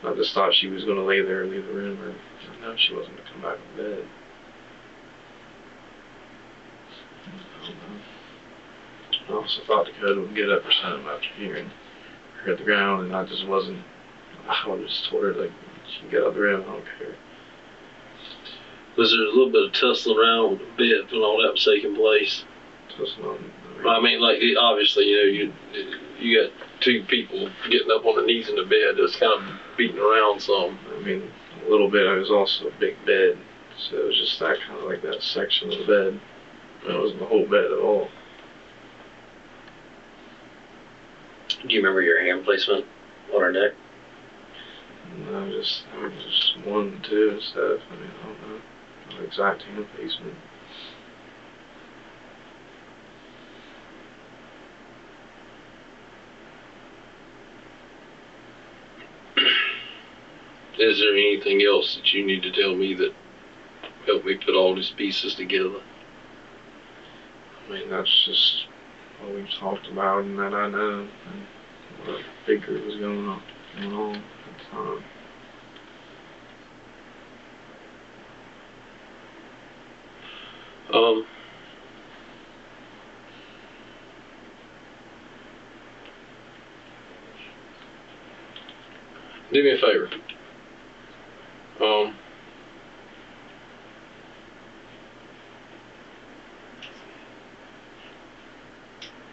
I just thought she was going to lay there and leave the room, or no, she wasn't going to come back in bed. I don't know. I also thought Dakota would get up or something after hearing her hit the ground, and I just wasn't. I would have just told her, she can get out of the room, I don't care. Was there a little bit of tussling around with the bed when all that was taking place? Tussling on. Obviously, you got two people getting up on their knees in the bed that's kind of beating around some. A little bit. It was also a big bed, so it was just that kind of that section of the bed. It wasn't the whole bed at all. Do you remember your hand placement on her neck? No, just one, two and stuff. I don't know. No exact hand placement. Is there anything else that you need to tell me that help me put all these pieces together? That's just what we've talked about, and that I know, and what I figured was going on at the time. Do me a favor.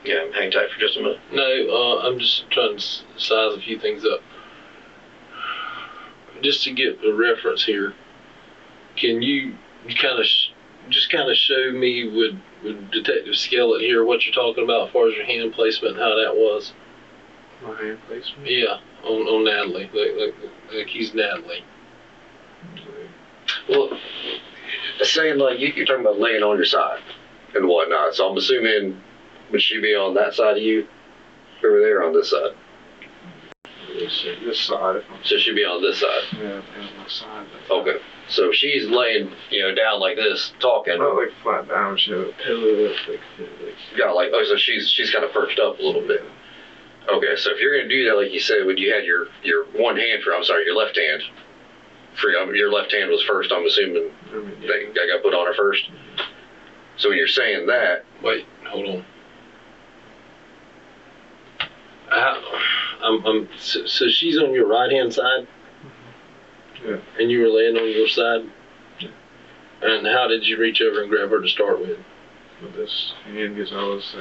Yeah, hang tight for just a minute. No, I'm just trying to size a few things up. Just to get a reference here, can you kind of show me with Detective Skellett here what you're talking about as far as your hand placement and how that was? My hand placement? Yeah, on Natalie, like he's Natalie. Well, saying you're talking about laying on your side and whatnot, so I'm assuming, would she be on that side of you, over there on this side? This side. So she'd be on this side? Yeah, on my side. Okay, so she's laying, down like this, talking. Not flat down, she had a pillow. Yeah, so she's kind of perched up a little bit. Okay, so if you're going to do that, like you said, would you had your one hand your left hand free? Your left hand was first, I'm assuming. That got put on her first. So when you're saying that. Wait, hold on. So she's on your right hand side? Yeah. And you were laying on your side? Yeah. And how did you reach over and grab her to start with? With this hand, because I was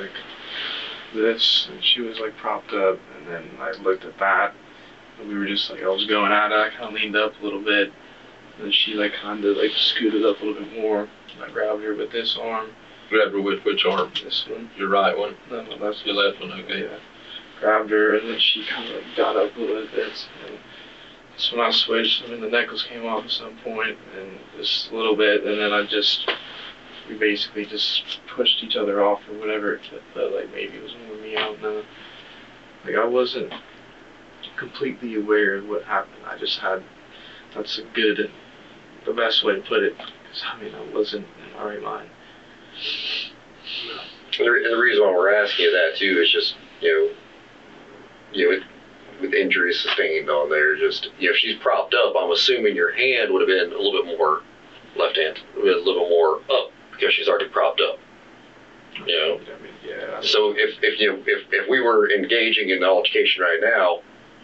this, and she was propped up, and then I looked at that, and we were just I was going at it. I kind of leaned up a little bit, and then she kind of scooted up a little bit more. I grabbed her with this arm. Grabbed her with which arm? This one. Your right one? No, my left one. Your left one, okay. Yeah. Grabbed her, and then she kind of got up a little bit, and that's when I switched. The necklace came off at some point, and just a little bit, and then we basically just pushed each other off or whatever. It felt maybe it was more me, I don't know. I wasn't completely aware of what happened. I just had, that's the best way to put it, because I wasn't in my right mind. And the reason why we're asking you that too is just, with injuries sustained on there, just, if she's propped up, I'm assuming your hand would have been a little bit more, left hand, would have been a little more up, because she's already propped up. Yeah. So if we were engaging in an altercation right now,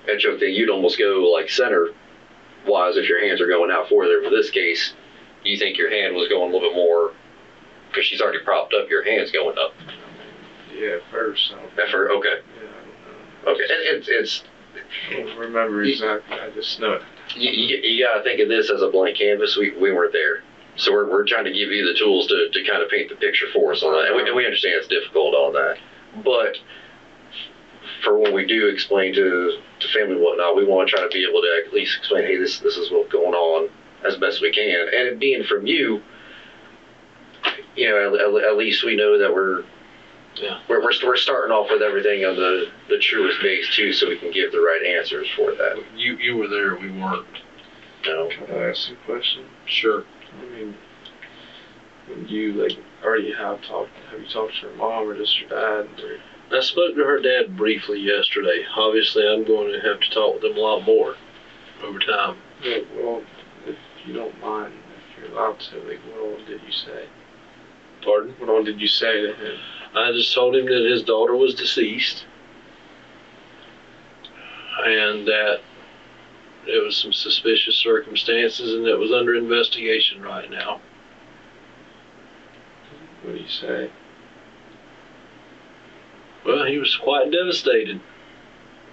and you'd almost go center, wise if your hands are going out further. For this case, you think your hand was going a little bit more, because she's already propped up, your hand's going up. Yeah, first. At first, okay. Yeah, I don't know. Okay, it's I don't remember exactly. I just know it. You gotta think of this as a blank canvas. We weren't there. So we're trying to give you the tools to kind of paint the picture for us on that. And we understand it's difficult on that. But for when we do explain to family and whatnot, we want to try to be able to at least explain, hey, this is what's going on as best we can. And it being from you, you know, at least we know that we're starting off with everything on the truest base too, so we can give the right answers for that. You were there, we weren't. No. Can I ask you a question? Sure. I mean, when you like already have you talked to her mom or just your dad? Or? I spoke to her dad briefly yesterday. Obviously, I'm going to have to talk with them a lot more over time. Yeah, well, if you don't mind, if you're allowed to, like, what all did you say? Pardon? What all did you say to him? I just told him that his daughter was deceased and that it was some suspicious circumstances and it was under investigation right now. What do you say? Well, he was quite devastated.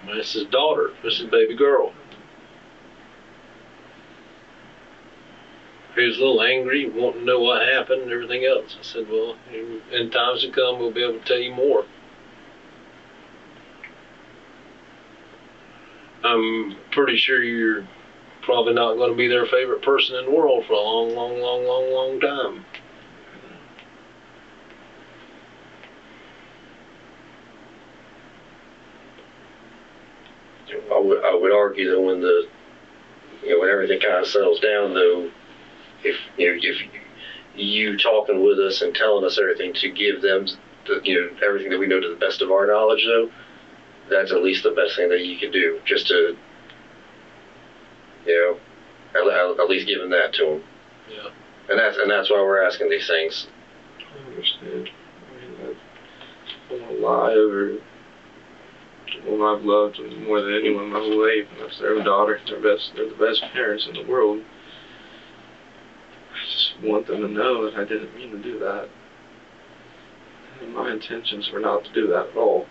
This is his daughter. This is his baby girl. He was a little angry, wanting to know what happened and everything else. I said, well, in times to come, we'll be able to tell you more. I'm pretty sure you're probably not going to be their favorite person in the world for a long, long, long, long, long time. I would argue that when everything kind of settles down, though, if you talking with us and telling us everything to give them everything that we know to the best of our knowledge, though, that's at least the best thing that you can do, just to at least giving that to them. Yeah. And that's why we're asking these things. I understand. I mean, I don't want to lie over one I've loved more than anyone my whole life, and that's their daughter. They're the best parents in the world. I just want them to know that I didn't mean to do that. And my intentions were not to do that at all.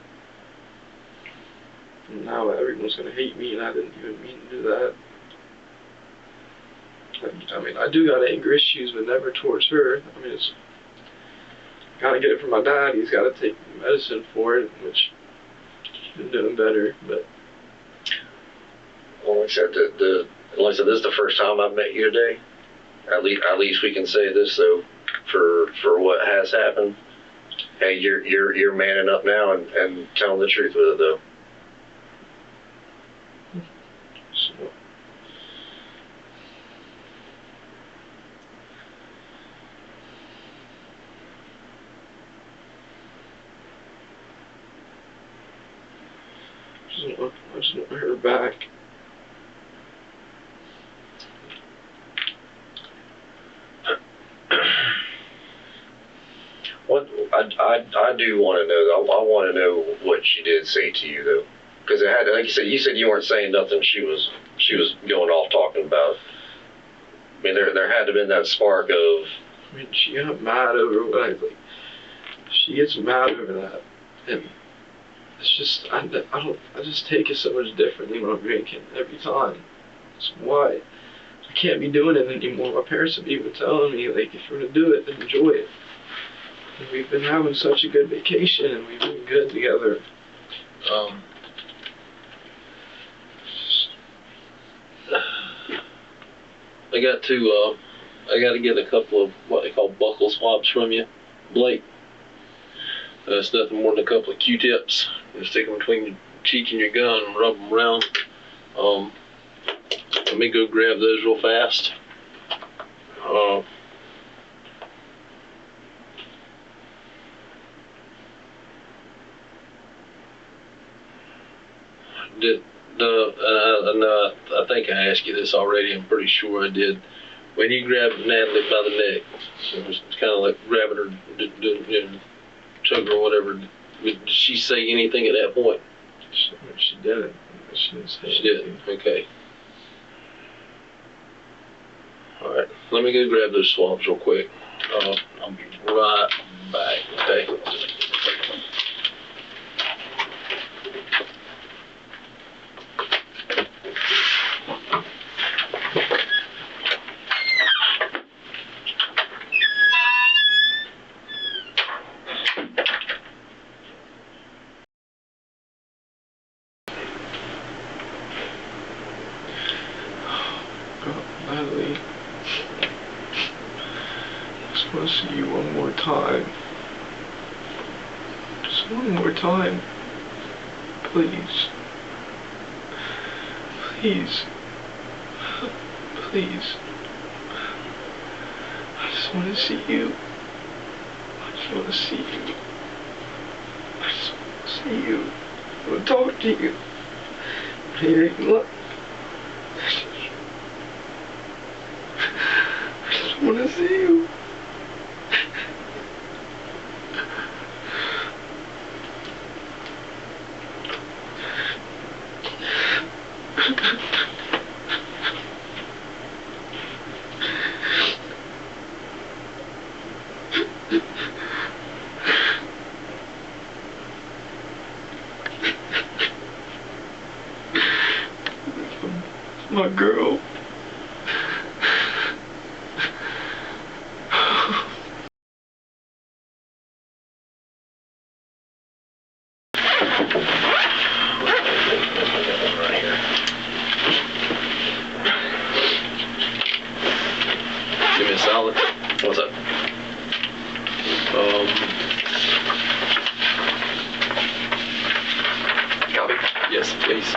And now everyone's going to hate me, and I didn't even mean to do that. I mean, I do got anger issues, but never towards her. I mean, it's got to get it from my dad. He's got to take medicine for it, which he's been doing better. But well, like I said, like I said, this is the first time I've met you today. At least we can say this though, for what has happened. Hey, you're manning up now and telling the truth with it though. so. I just want her back. What I do want to know, I want to know what she did say to you though, because it had, like you said you weren't saying nothing. She was going off talking about. I mean, there had to have been that spark of. I mean, she got mad over what I like. She gets mad over that, and it's just I just take it so much differently when I'm drinking every time. That's why I can't be doing it anymore. My parents have even telling me like, if you're gonna do it, then enjoy it. And we've been having such a good vacation, and we've been good together. I got to get a couple of what they call buckle swabs from you, Blake. It's nothing more than a couple of Q-tips. You stick them between your cheek and your gun and rub them around. Let me go grab those real fast. I think I asked you this already. I'm pretty sure I did. When you grabbed Natalie by the neck, it was kind of like grabbing her, choke her or whatever. Did she say anything at that point? She didn't. She didn't say She didn't. Okay. Let me go grab those swabs real quick. I'll be right back, okay? Natalie, I just want to see you one more time. Just one more time. Please. Please. Please. I just want to see you. I just want to see you. I just want to see you. I want to talk to you. Hey, look. I want to see you. My girl. Give me a solid. What's up? Copy? Yes, please.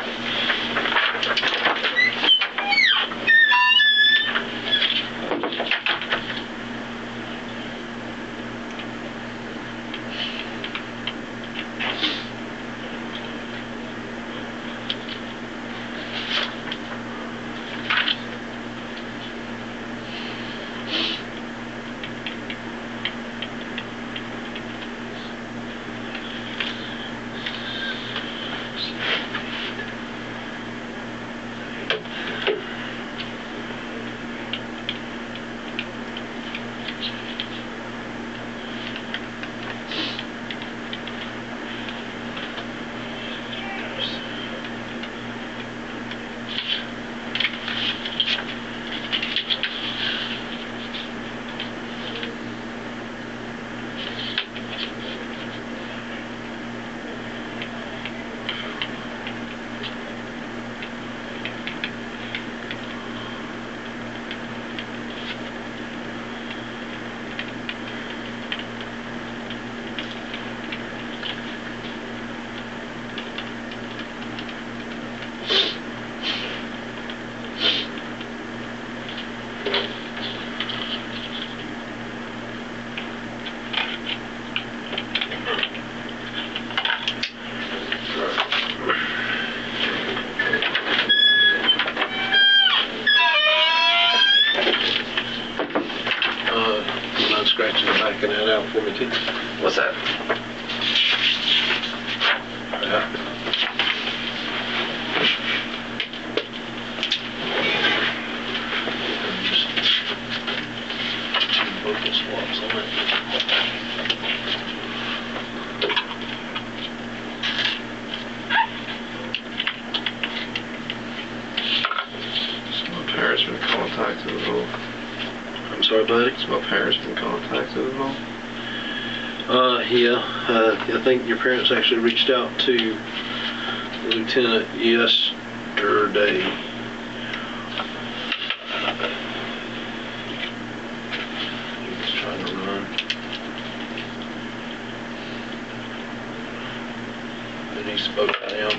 Scratching the back of that out for me too. What's that? Yeah. Just vocal swabs on it. So my parents been contacted at all. I'm sorry, buddy. Has my parents been contacted at all? Yeah. I think your parents actually reached out to the lieutenant yesterday. He was trying to run. And he spoke to him.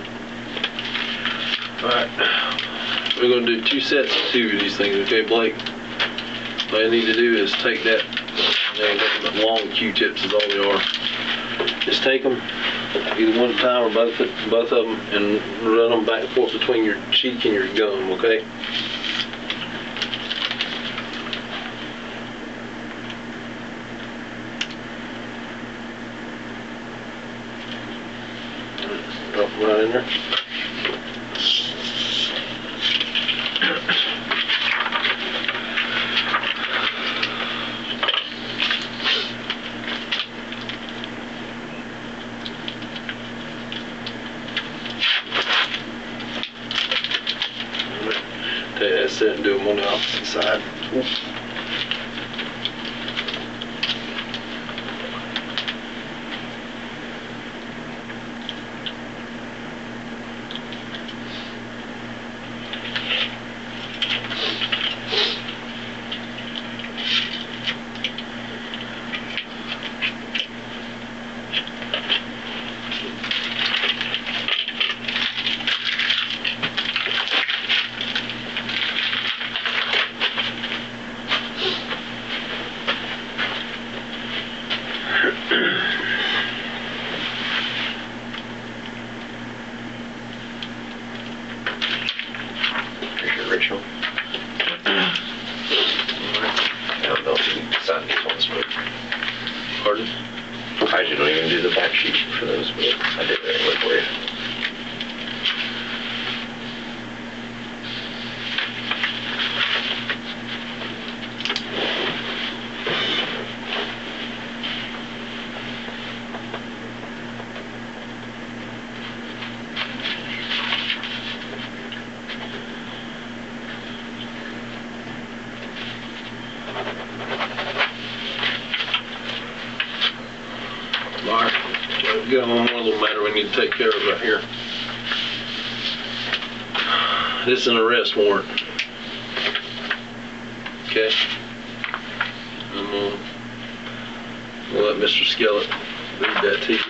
Alright. We're going to do 2 sets of 2 of these things, okay, Blake? All you need to do is take that, the long Q-tips is all they are. Just take them, either one at a time or both of them, and run them back and forth between your cheek and your gum, okay? Drop them right in there. sit and do them on the opposite side. Rachel. I don't know if you signed these ones, but Pardon? I usually don't even do the back sheet for those, but I did it anyway for you. Mark, we got one more little matter we need to take care of right here. This is an arrest warrant. Okay? We'll let Mr. Skellett read that to you.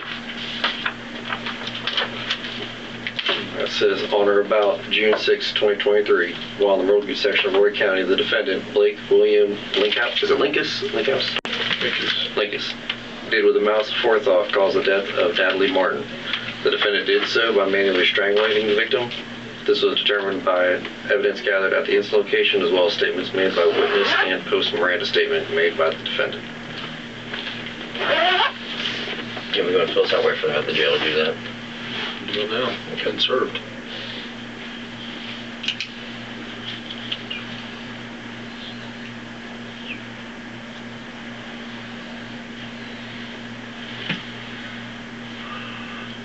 That says, on or about June 6, 2023, while in the Myrtle Beach section of Roy County, the defendant, Blake William Linkhouse, is it Linkus? Linkus, did with a malice aforethought cause the death of Natalie Martin. The defendant did so by manually strangulating the victim. This was determined by evidence gathered at the incident location, as well as statements made by witness and post-Miranda statement made by the defendant. Yeah, we're going to fill us out, wait for the jail to do that. Do it now. Been served.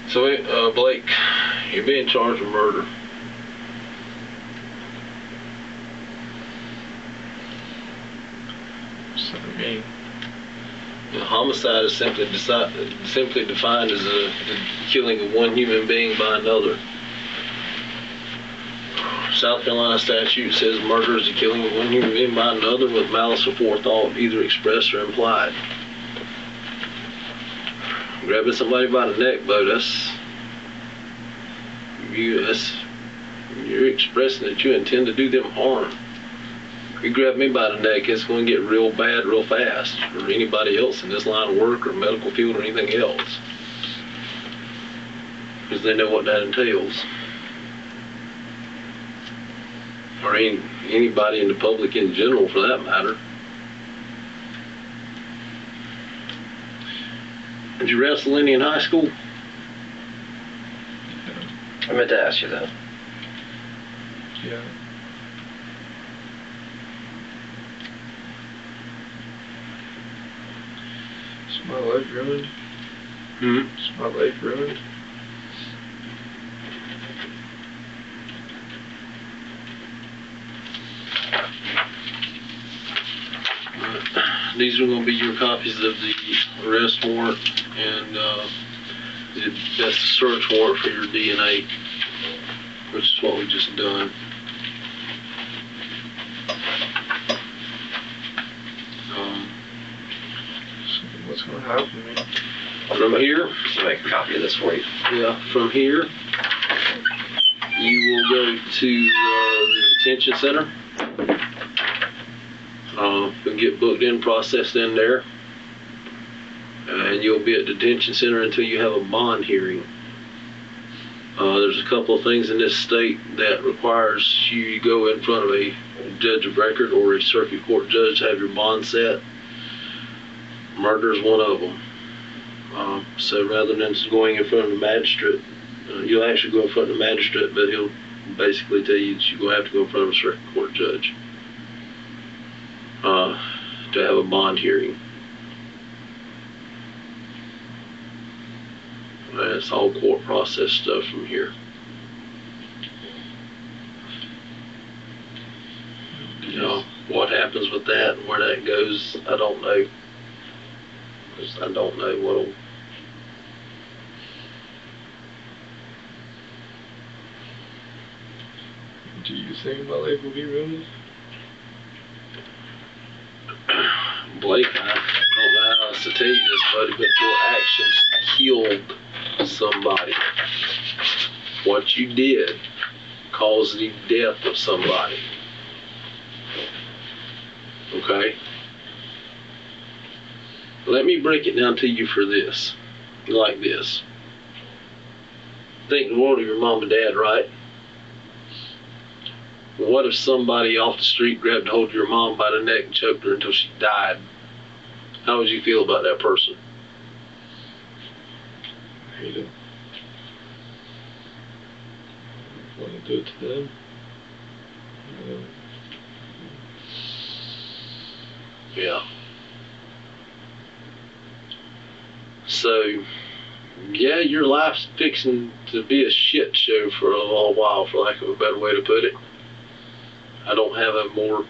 So, Blake, you're being charged with murder. So, I mean, Homicide is simply defined as the killing of one human being by another. South Carolina statute says murder is the killing of one human being by another with malice aforethought, either expressed or implied. Grabbing somebody by the neck, though, you're expressing that you intend to do them harm. If you grab me by the neck, it's going to get real bad real fast for anybody else in this line of work or medical field or anything else, because they know what that entails. Or anybody in the public in general, for that matter. Did you wrestle any in high school? I meant to ask you that. yeah. Is my leg ruined? Is my leg ruined? These are going to be your copies of the arrest warrant, and that's the search warrant for your DNA, which is what we just done. So what's going to happen to me? From here, I'll make a copy of this for you. yeah, from here, you will go to the detention center. You'll get booked in, processed in there, and you'll be at detention center until you have a bond hearing. There's a couple of things in this state that requires you to go in front of a judge of record or a circuit court judge to have your bond set. Murder is one of them. So rather than just going in front of the magistrate, you'll actually go in front of the magistrate, but he'll basically tell you that you're going to have to go in front of a circuit court judge to have a bond hearing. And it's all court process stuff from here. happens with that and where that goes, I don't know. 'Cause I don't know what'll. Do you think my life will be ruined? Blake, I don't know how else to tell you this, buddy, but your actions killed somebody. What you did caused the death of somebody. Okay? Let me break it down to you for this. Like this. Think the world of your mom and dad, right? What if somebody off the street grabbed hold of your mom by the neck and choked her until she died? How would you feel about that person? I hate it. I want to do it to them. Yeah. So, yeah, your life's fixing to be a shit show for a little while, for lack of a better way to put it. I don't have a more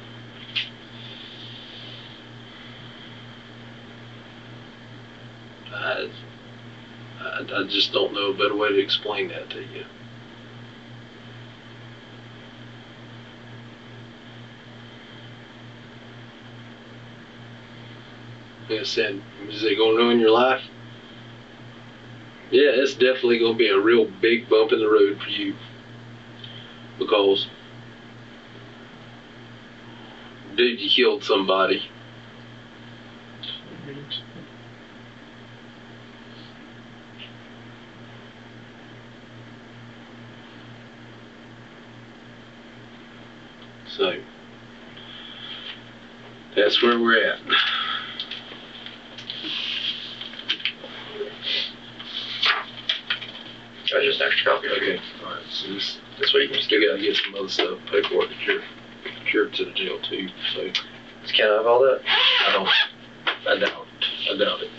I just don't know a better way to explain that to you. Like I said, is it going to ruin your life? Yeah, it's definitely going to be a real big bump in the road for you. Because, dude, you killed somebody. So, that's where we're at. I just an extra copy. Okay, alright, so this way you can still gotta get some other stuff, paperwork that you're cured to the jail too, so. Can I have all that? I doubt it.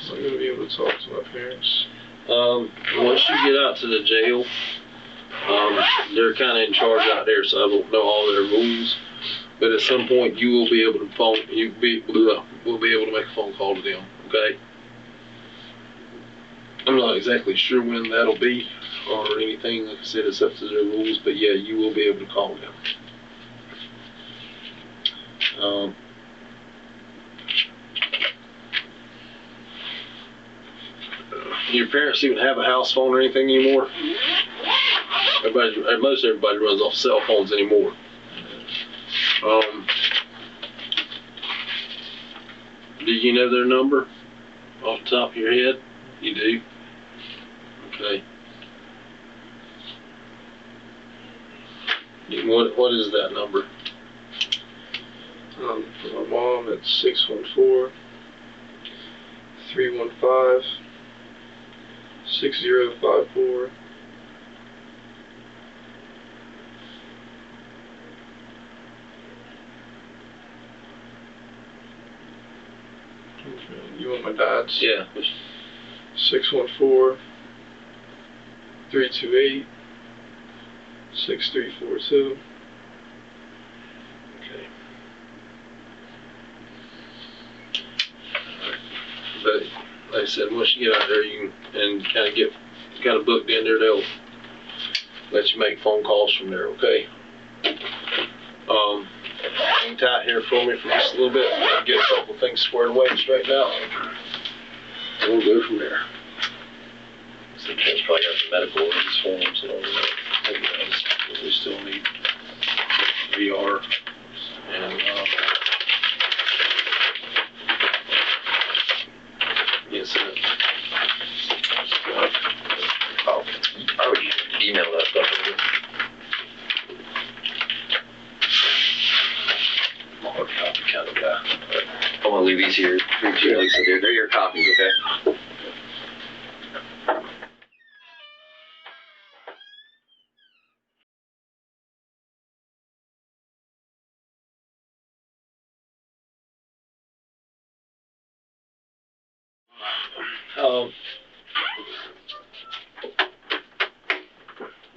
So I'm going to be able to talk to my parents. Once you get out to the jail, they're kind of in charge out there, so I don't know all their rules. But at some point, you will be able to we'll be able to make a phone call to them. Okay. I'm not exactly sure when that'll be or anything. Like I said, it's up to their rules. But yeah, you will be able to call them. Your parents even have a house phone or anything anymore? Most everybody runs off cell phones anymore. Do you know their number off the top of your head? You do? Okay. What is that number? For my mom, it's 614-315-6054. You want my dad's? Yeah. 614-328-6342. Okay. But like I said, once you get out there, you can kind of get booked in there. They'll let you make phone calls from there. Okay. Hang tight here for me for just a little bit. I'll get a couple things squared away and straightened out. And we'll go from there. So the parents probably have the medical release forms and all that. We still need VR and yes, Oh, I would email that stuff over. hard copy kind of guy. I'm gonna leave these here. They're your copies, okay?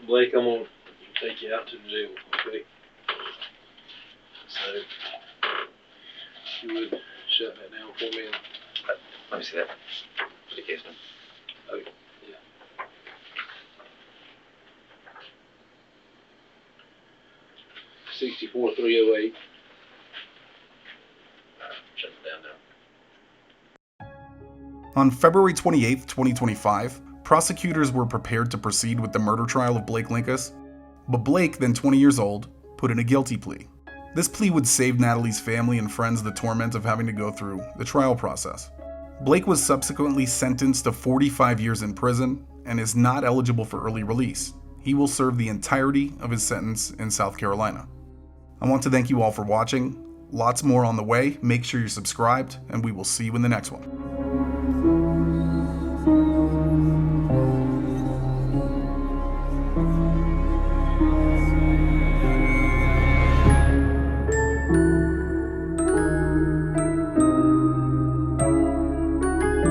Blake, I'm gonna take you out to the jail, okay? So, you would shut that down for me. Let me see that. For the case, man. Oh, yeah. $64,308. Shut it down now. On February 28, 2025, prosecutors were prepared to proceed with the murder trial of Blake Linkus, but Blake, then 20 years old, put in a guilty plea. This plea would save Natalie's family and friends the torment of having to go through the trial process. Blake was subsequently sentenced to 45 years in prison and is not eligible for early release. He will serve the entirety of his sentence in South Carolina. I want to thank you all for watching. Lots more on the way. Make sure you're subscribed, and we will see you in the next one.